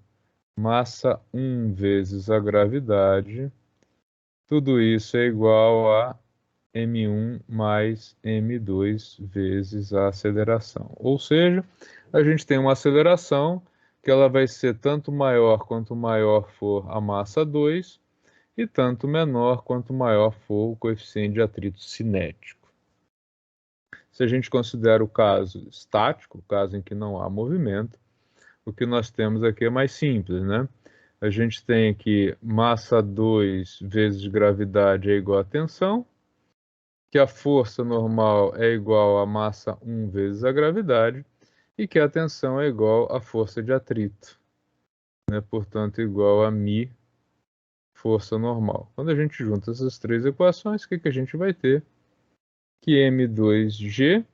massa 1 vezes a gravidade, tudo isso é igual a M1 mais M2 vezes a aceleração. Ou seja, a gente tem uma aceleração que ela vai ser tanto maior quanto maior for a massa 2 e tanto menor quanto maior for o coeficiente de atrito cinético. Se a gente considera o caso estático, o caso em que não há movimento, o que nós temos aqui é mais simples, né? A gente tem que massa 2 vezes gravidade é igual a tensão, que a força normal é igual a massa 1 vezes a gravidade e que a tensão é igual à força de atrito, né? Portanto, igual a μ força normal. Quando a gente junta essas três equações, o que a gente vai ter? Que M2G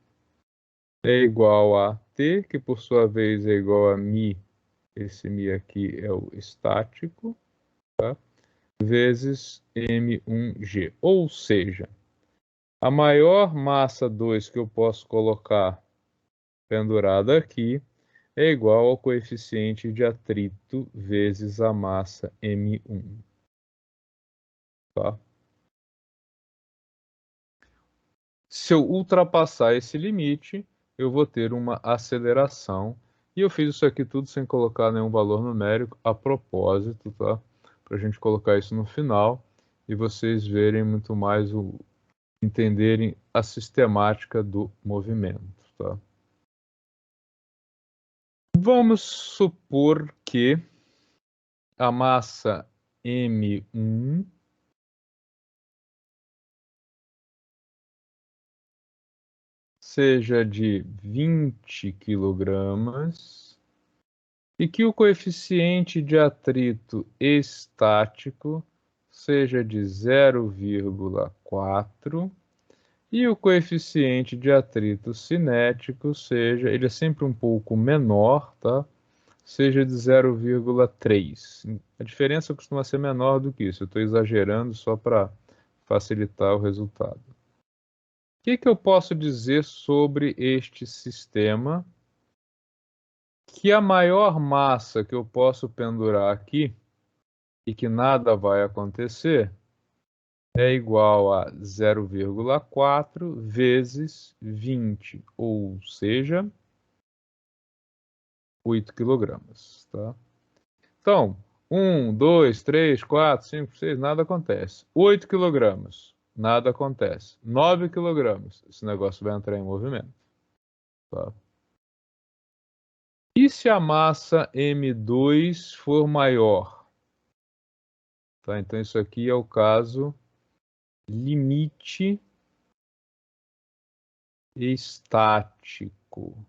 é igual a T, que por sua vez é igual a μ, esse μ aqui é o estático, tá? Vezes M1G. Ou seja, a maior massa 2 que eu posso colocar pendurada aqui é igual ao coeficiente de atrito vezes a massa M1. Tá? Se eu ultrapassar esse limite, eu vou ter uma aceleração. E eu fiz isso aqui tudo sem colocar nenhum valor numérico, a propósito, tá? Para a gente colocar isso no final e vocês verem muito mais entenderem a sistemática do movimento, tá? Vamos supor que a massa M1 seja de 20 kg e que o coeficiente de atrito estático seja de 0,4 e o coeficiente de atrito cinético seja, ele é sempre um pouco menor, tá? Seja de 0,3. A diferença costuma ser menor do que isso. Eu estou exagerando só para facilitar o resultado. O que eu posso dizer sobre este sistema? Que a maior massa que eu posso pendurar aqui e que nada vai acontecer é igual a 0,4 vezes 20, ou seja, 8 quilogramas, tá? Então, 1, 2, 3, 4, 5, 6, nada acontece. 8 quilogramas, nada acontece. 9 quilogramas, esse negócio vai entrar em movimento, tá? E se a massa M2 for maior? Tá? Então, isso aqui é o caso limite estático.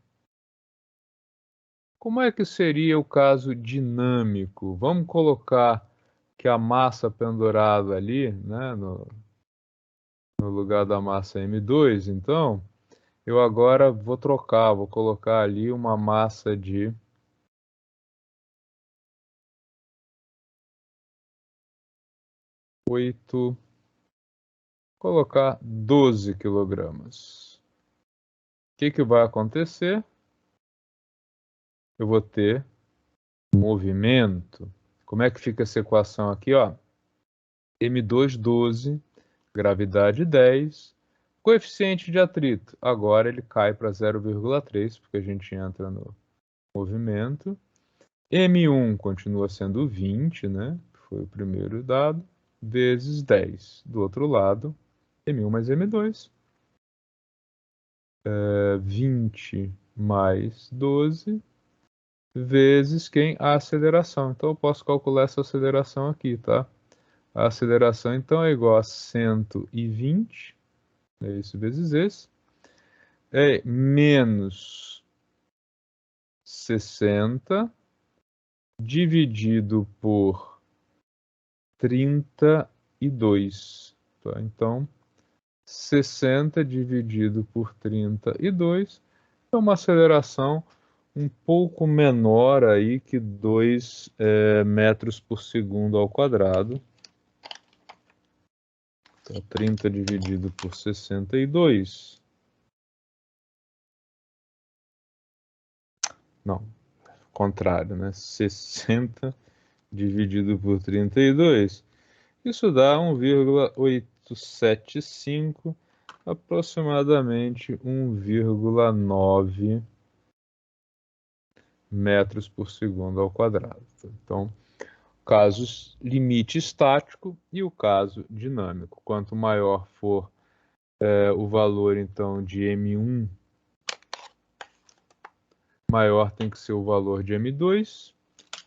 Como é que seria o caso dinâmico? Vamos colocar que a massa pendurada ali, né, no lugar da massa M2, então, eu agora vou trocar, vou colocar ali uma massa de 8, colocar 12 quilogramas. O que vai acontecer? Eu vou ter movimento. Como é que fica essa equação aqui, ó? M2, 12, gravidade 10, coeficiente de atrito. Agora ele cai para 0,3, porque a gente entra no movimento. M1 continua sendo 20, né? Foi o primeiro dado, vezes 10. Do outro lado, M1 mais M2. 20 mais 12, vezes quem? A aceleração. Então eu posso calcular essa aceleração aqui, tá? A aceleração, então, é igual a 120, é isso vezes esse, é menos 60 dividido por 32. Tá? Então, 60 dividido por 32 é uma aceleração um pouco menor aí que 2 metros por segundo ao quadrado. Então, 30 dividido por 62. Não, contrário, né? 60 dividido por 32. Isso dá 1,875, aproximadamente 1,9 metros por segundo ao quadrado. Então, casos limite estático e o caso dinâmico. Quanto maior for o valor, então, de M1, maior tem que ser o valor de M2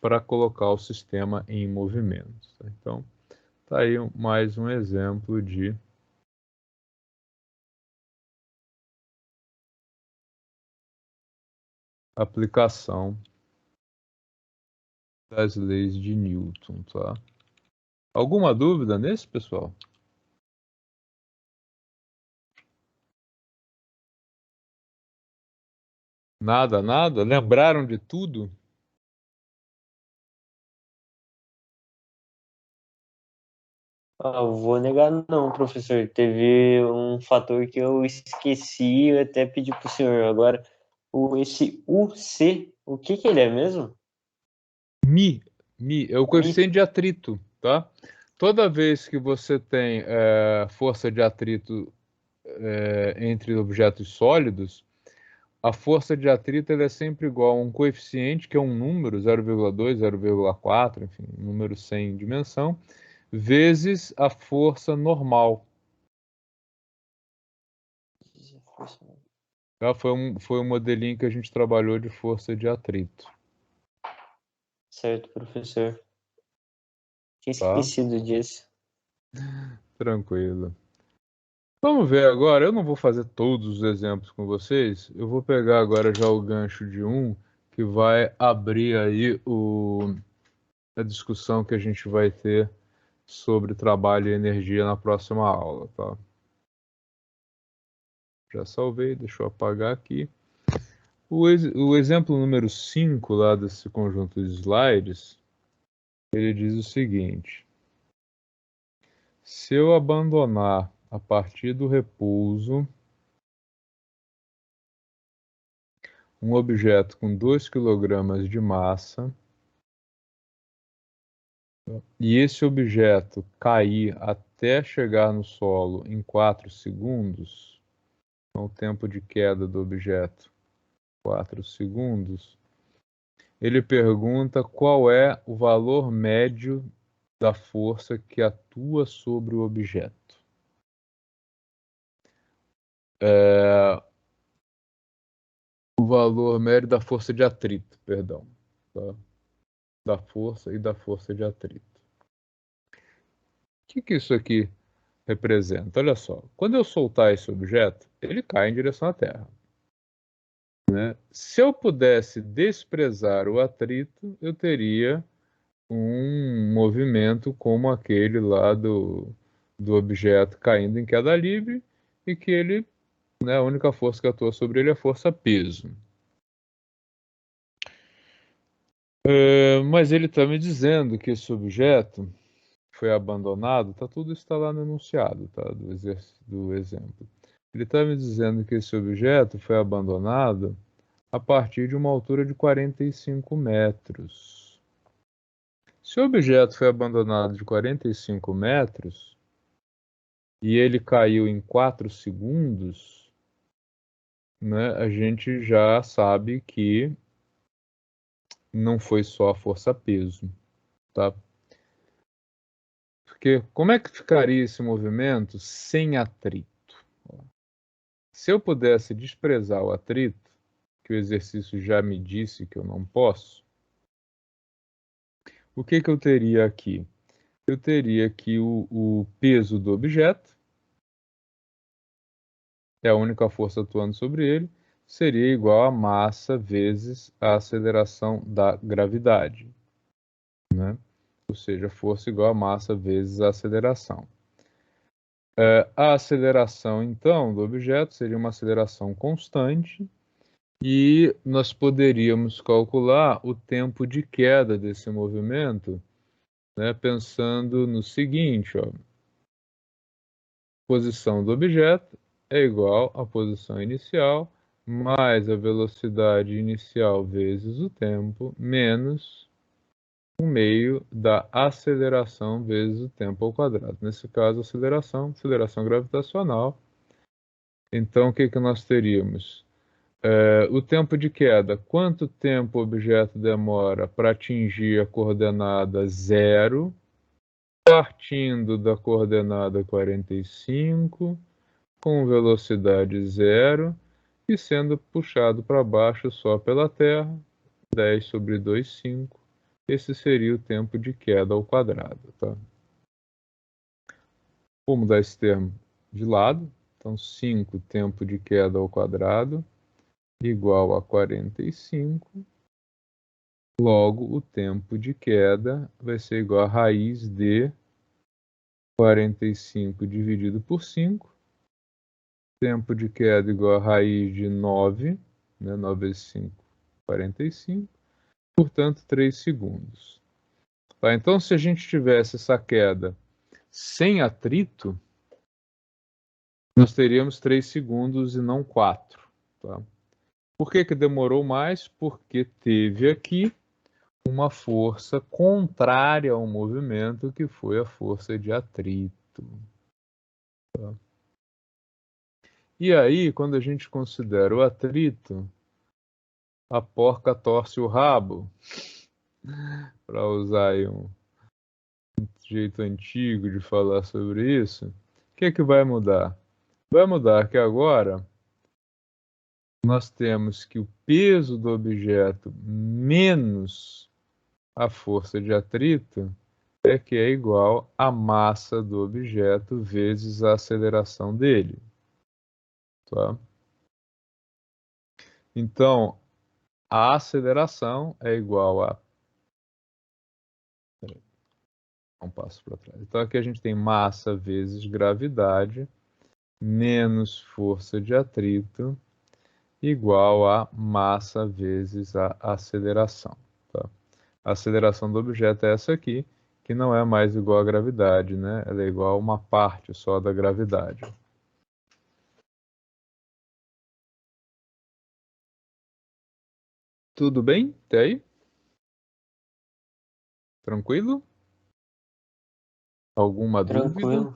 para colocar o sistema em movimento. Então, tá aí mais um exemplo de aplicação das leis de Newton, tá? Alguma dúvida nesse, pessoal? Nada, nada? Lembraram de tudo? Vou negar não, professor. Teve um fator que eu esqueci e eu até pedi para o senhor. Agora, esse UC, o que ele é mesmo? Mi é o coeficiente de atrito, tá? Toda vez que você tem força de atrito entre objetos sólidos, a força de atrito é sempre igual a um coeficiente, que é um número, 0,2, 0,4, enfim, um número sem dimensão, vezes a força normal. Tá? Foi um modelinho que a gente trabalhou de força de atrito. Certo, professor. Tinha Tá? esquecido disso. Tranquilo. Vamos ver agora, eu não vou fazer todos os exemplos com vocês, eu vou pegar agora já o gancho de um que vai abrir aí a discussão que a gente vai ter sobre trabalho e energia na próxima aula, tá? Já salvei, deixa eu apagar aqui. O exemplo número 5 lá desse conjunto de slides, ele diz o seguinte: se eu abandonar a partir do repouso um objeto com 2 kg de massa e esse objeto cair a até chegar no solo em 4 segundos, então o tempo de queda do objeto, 4 segundos, ele pergunta qual é o valor médio da força que atua sobre o objeto. O valor médio da força de atrito, perdão. Tá? Da força e da força de atrito. O que isso aqui representa? Olha só, quando eu soltar esse objeto, ele cai em direção à Terra. Né? Se eu pudesse desprezar o atrito, eu teria um movimento como aquele lá do objeto caindo em queda livre e que ele, né, a única força que atua sobre ele é a força peso. Mas ele está me dizendo que esse objeto foi abandonado, tudo está lá no enunciado, tá, do exemplo. Ele está me dizendo que esse objeto foi abandonado a partir de uma altura de 45 metros. Se o objeto foi abandonado de 45 metros e ele caiu em 4 segundos, né, a gente já sabe que não foi só a força-peso, tá? Porque como é que ficaria esse movimento sem atrito? Se eu pudesse desprezar o atrito, que o exercício já me disse que eu não posso, o que eu teria aqui? Eu teria aqui o peso do objeto, é a única força atuando sobre ele, seria igual a massa vezes a aceleração da gravidade, né? Ou seja, força igual a massa vezes a aceleração. A aceleração, então, do objeto seria uma aceleração constante e nós poderíamos calcular o tempo de queda desse movimento, né, pensando no seguinte, ó, posição do objeto é igual à posição inicial mais a velocidade inicial vezes o tempo menos 1/2 da aceleração vezes o tempo ao quadrado. Nesse caso, aceleração gravitacional. Então, o que nós teríamos? O tempo de queda. Quanto tempo o objeto demora para atingir a coordenada 0, partindo da coordenada 45, com velocidade 0 e sendo puxado para baixo só pela Terra, 10 sobre 2,5. Esse seria o tempo de queda ao quadrado. Tá? Vou mudar esse termo de lado. Então, 5 tempo de queda ao quadrado igual a 45. Logo, o tempo de queda vai ser igual a raiz de 45 dividido por 5. Tempo de queda igual a raiz de 9, né? 9 vezes 5, 45. Portanto, 3 segundos. Tá? Então, se a gente tivesse essa queda sem atrito, nós teríamos 3 segundos e não 4. Tá? Por que demorou mais? Porque teve aqui uma força contrária ao movimento, que foi a força de atrito. Tá? E aí, quando a gente considera o atrito, a porca torce o rabo, para usar aí um jeito antigo de falar sobre isso. O que vai mudar? Vai mudar que agora nós temos que o peso do objeto menos a força de atrito que é igual à massa do objeto vezes a aceleração dele. Tá? Então, a aceleração é igual a... Um passo para trás. Então, aqui a gente tem massa vezes gravidade menos força de atrito igual a massa vezes a aceleração. Tá? A aceleração do objeto é essa aqui, que não é mais igual à gravidade, né? Ela é igual a uma parte só da gravidade. Tudo bem? Até aí? Tranquilo? Alguma dúvida? Tranquilo.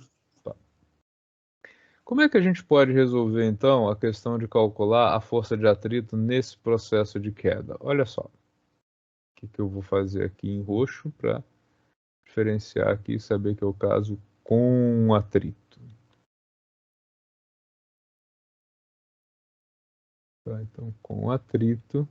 Como é que a gente pode resolver, então, a questão de calcular a força de atrito nesse processo de queda? Olha só. O que eu vou fazer aqui em roxo para diferenciar aqui e saber que é o caso com atrito. Tá, então, com atrito,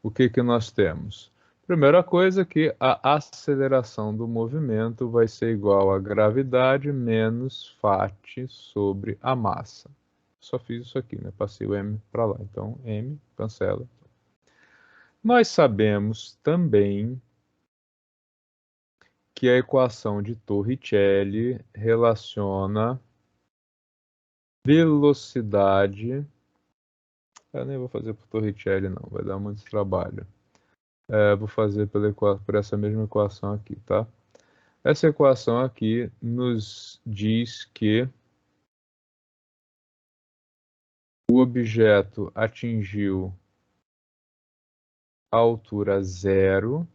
o que nós temos? Primeira coisa que a aceleração do movimento vai ser igual a gravidade menos φ sobre a massa. Só fiz isso aqui, né? Passei o m para lá. Então, m cancela. Nós sabemos também que a equação de Torricelli relaciona velocidade. Eu nem vou fazer por Torricelli, não, vai dar muito trabalho. Vou fazer por essa mesma equação aqui, tá? Essa equação aqui nos diz que o objeto atingiu a altura zero,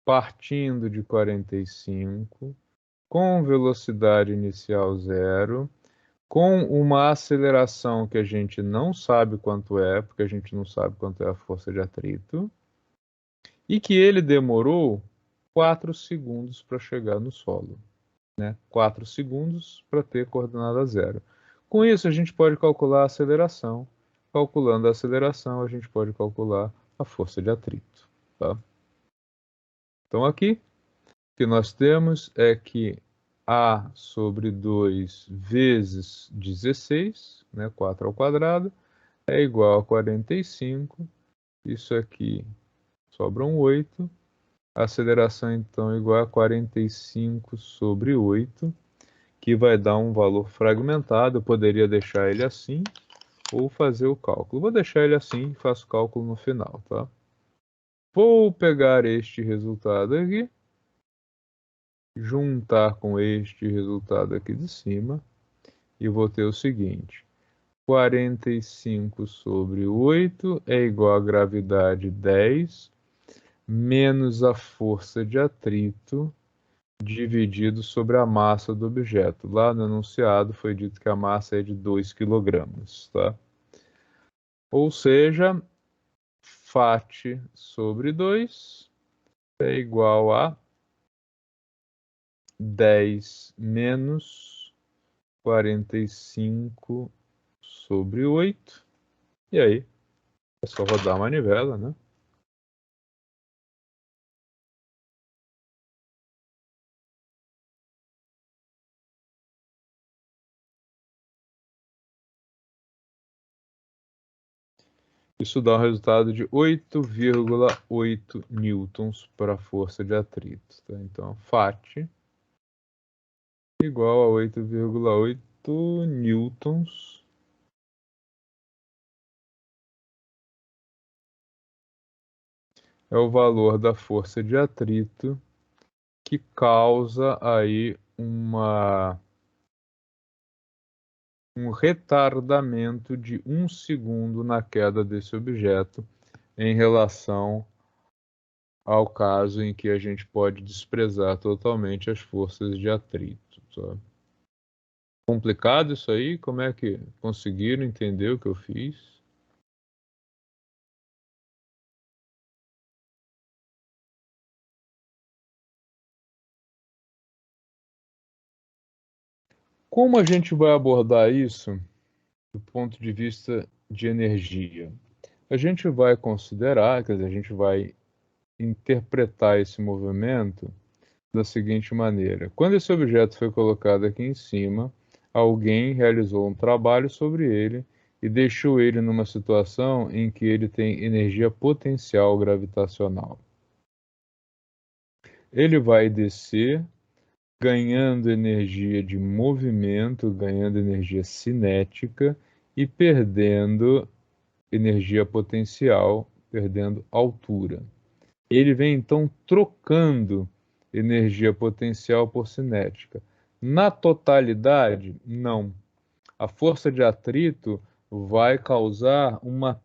partindo de 45, com velocidade inicial zero, com uma aceleração que a gente não sabe quanto é, porque a gente não sabe quanto é a força de atrito, e que ele demorou 4 segundos para chegar no solo, né? 4 segundos para ter coordenada zero. Com isso, a gente pode calcular a aceleração. Calculando a aceleração, a gente pode calcular a força de atrito, tá? Então, aqui, o que nós temos é que A sobre 2 vezes 16, né, 4 ao quadrado, é igual a 45. Isso aqui sobra um 8. A aceleração, então, é igual a 45 sobre 8, que vai dar um valor fragmentado. Eu poderia deixar ele assim ou fazer o cálculo. Vou deixar ele assim e faço o cálculo no final, tá? Vou pegar este resultado aqui, juntar com este resultado aqui de cima, e vou ter o seguinte: 45 sobre 8 é igual a gravidade 10, menos a força de atrito, dividido sobre a massa do objeto. Lá no enunciado foi dito que a massa é de 2 kg, tá? Ou seja, φ sobre 2 é igual a 10 menos 45 sobre 8. E aí, é só rodar a manivela, né? Isso dá um resultado de 8,8 newtons para a força de atrito. Tá? Então, φ igual a 8,8 newtons é o valor da força de atrito que causa aí um retardamento de 1 segundo na queda desse objeto em relação ao caso em que a gente pode desprezar totalmente as forças de atrito. Tá? Complicado isso aí? Como é que conseguiram entender o que eu fiz? Como a gente vai abordar isso do ponto de vista de energia? A gente vai considerar, quer dizer, a gente vai interpretar esse movimento da seguinte maneira: quando esse objeto foi colocado aqui em cima, alguém realizou um trabalho sobre ele e deixou ele numa situação em que ele tem energia potencial gravitacional. Ele vai descer, ganhando energia de movimento, ganhando energia cinética e perdendo energia potencial, perdendo altura. Ele vem então trocando energia potencial por cinética. Na totalidade, não. A força de atrito vai causar uma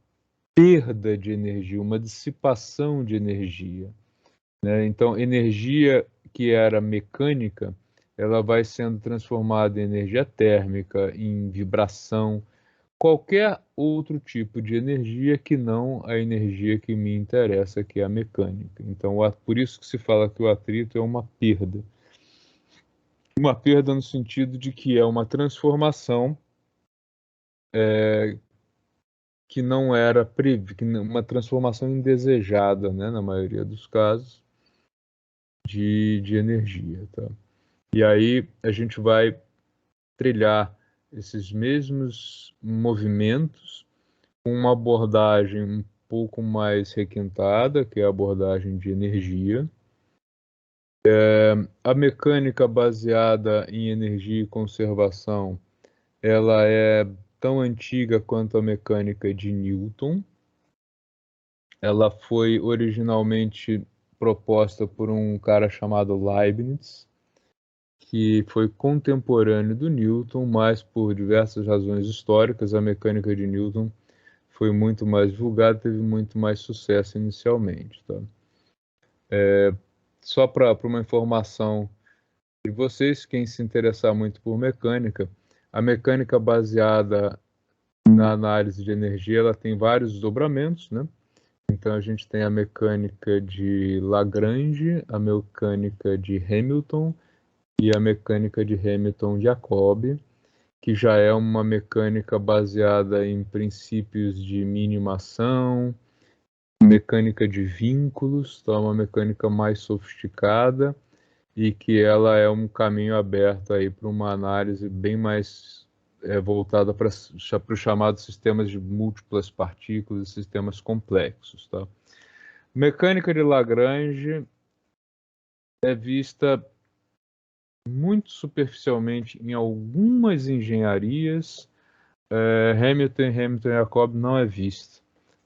perda de energia, uma dissipação de energia, né? Então, energia que era mecânica, ela vai sendo transformada em energia térmica, em vibração, qualquer outro tipo de energia que não a energia que me interessa, que é a mecânica. Então, por isso que se fala que o atrito é uma perda. Uma perda no sentido de que é uma transformação que não era prevista, uma transformação indesejada, né, na maioria dos casos, de energia. Tá? E aí a gente vai trilhar esses mesmos movimentos com uma abordagem um pouco mais requintada, que é a abordagem de energia. A mecânica baseada em energia e conservação, ela é tão antiga quanto a mecânica de Newton. Ela foi originalmente proposta por um cara chamado Leibniz, que foi contemporâneo do Newton, mas por diversas razões históricas, a mecânica de Newton foi muito mais divulgada, teve muito mais sucesso inicialmente. Tá? Só para uma informação de vocês, quem se interessar muito por mecânica, a mecânica baseada na análise de energia, ela tem vários desdobramentos, né? Então a gente tem a mecânica de Lagrange, a mecânica de Hamilton e a mecânica de Hamilton-Jacobi, que já é uma mecânica baseada em princípios de minimação, mecânica de vínculos, então é uma mecânica mais sofisticada e que ela é um caminho aberto aí para uma análise bem mais voltada para os chamados sistemas de múltiplas partículas e sistemas complexos. Tá? Mecânica de Lagrange é vista muito superficialmente em algumas engenharias. Hamilton e Jacobi não é vista,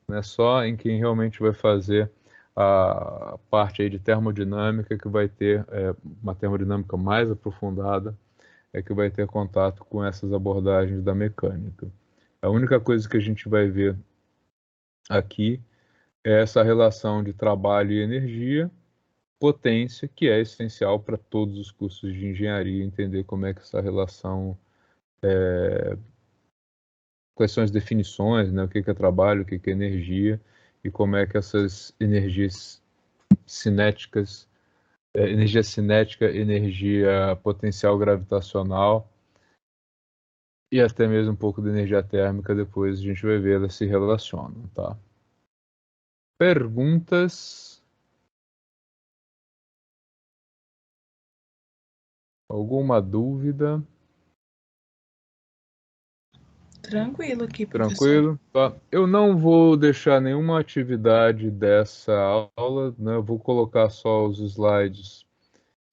né? Só em quem realmente vai fazer a parte aí de termodinâmica, que vai ter uma termodinâmica mais aprofundada, que vai ter contato com essas abordagens da mecânica. A única coisa que a gente vai ver aqui é essa relação de trabalho e energia, potência, que é essencial para todos os cursos de engenharia, entender como é que essa relação, quais são as definições, né? O que é trabalho, o que é energia, e como é que essas energias cinéticas, energia cinética, energia potencial gravitacional e até mesmo um pouco de energia térmica, depois a gente vai ver, elas se relacionam, tá? Perguntas? Alguma dúvida? Tranquilo aqui, professor. Tranquilo? Tá. Eu não vou deixar nenhuma atividade dessa aula, né? Eu vou colocar só os slides,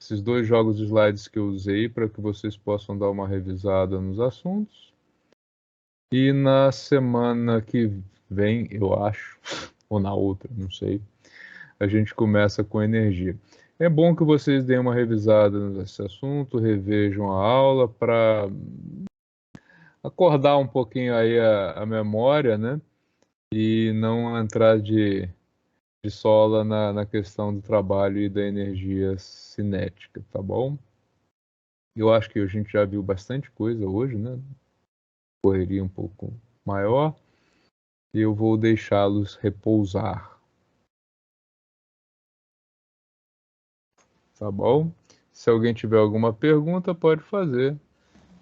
esses 2 jogos de slides que eu usei para que vocês possam dar uma revisada nos assuntos. E na semana que vem, eu acho, ou na outra, não sei, a gente começa com energia. É bom que vocês deem uma revisada nesse assunto, revejam a aula para acordar um pouquinho aí a memória, né? E não entrar de sola na questão do trabalho e da energia cinética, tá bom? Eu acho que a gente já viu bastante coisa hoje, né? Correria um pouco maior. E eu vou deixá-los repousar. Tá bom? Se alguém tiver alguma pergunta, pode fazer.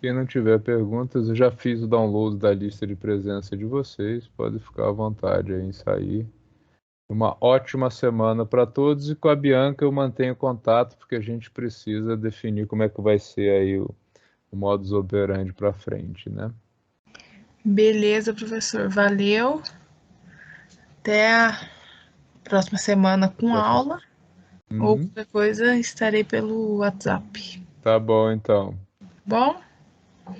Quem não tiver perguntas, eu já fiz o download da lista de presença de vocês. Pode ficar à vontade aí em sair. Uma ótima semana para todos. E com a Bianca eu mantenho contato, porque a gente precisa definir como é que vai ser aí o modus operandi para frente, né? Beleza, professor. Valeu. Até a próxima semana com aula. Ou qualquer coisa, estarei pelo WhatsApp. Tá bom, então. Bom?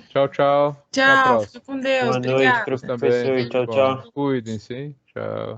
Tchau, tchau. Até a Tchau. próxima. Fica com Deus. Boa noite, Obrigada. professor. Também. Tchau, Bom, tchau. cuidem-se, hein? Tchau.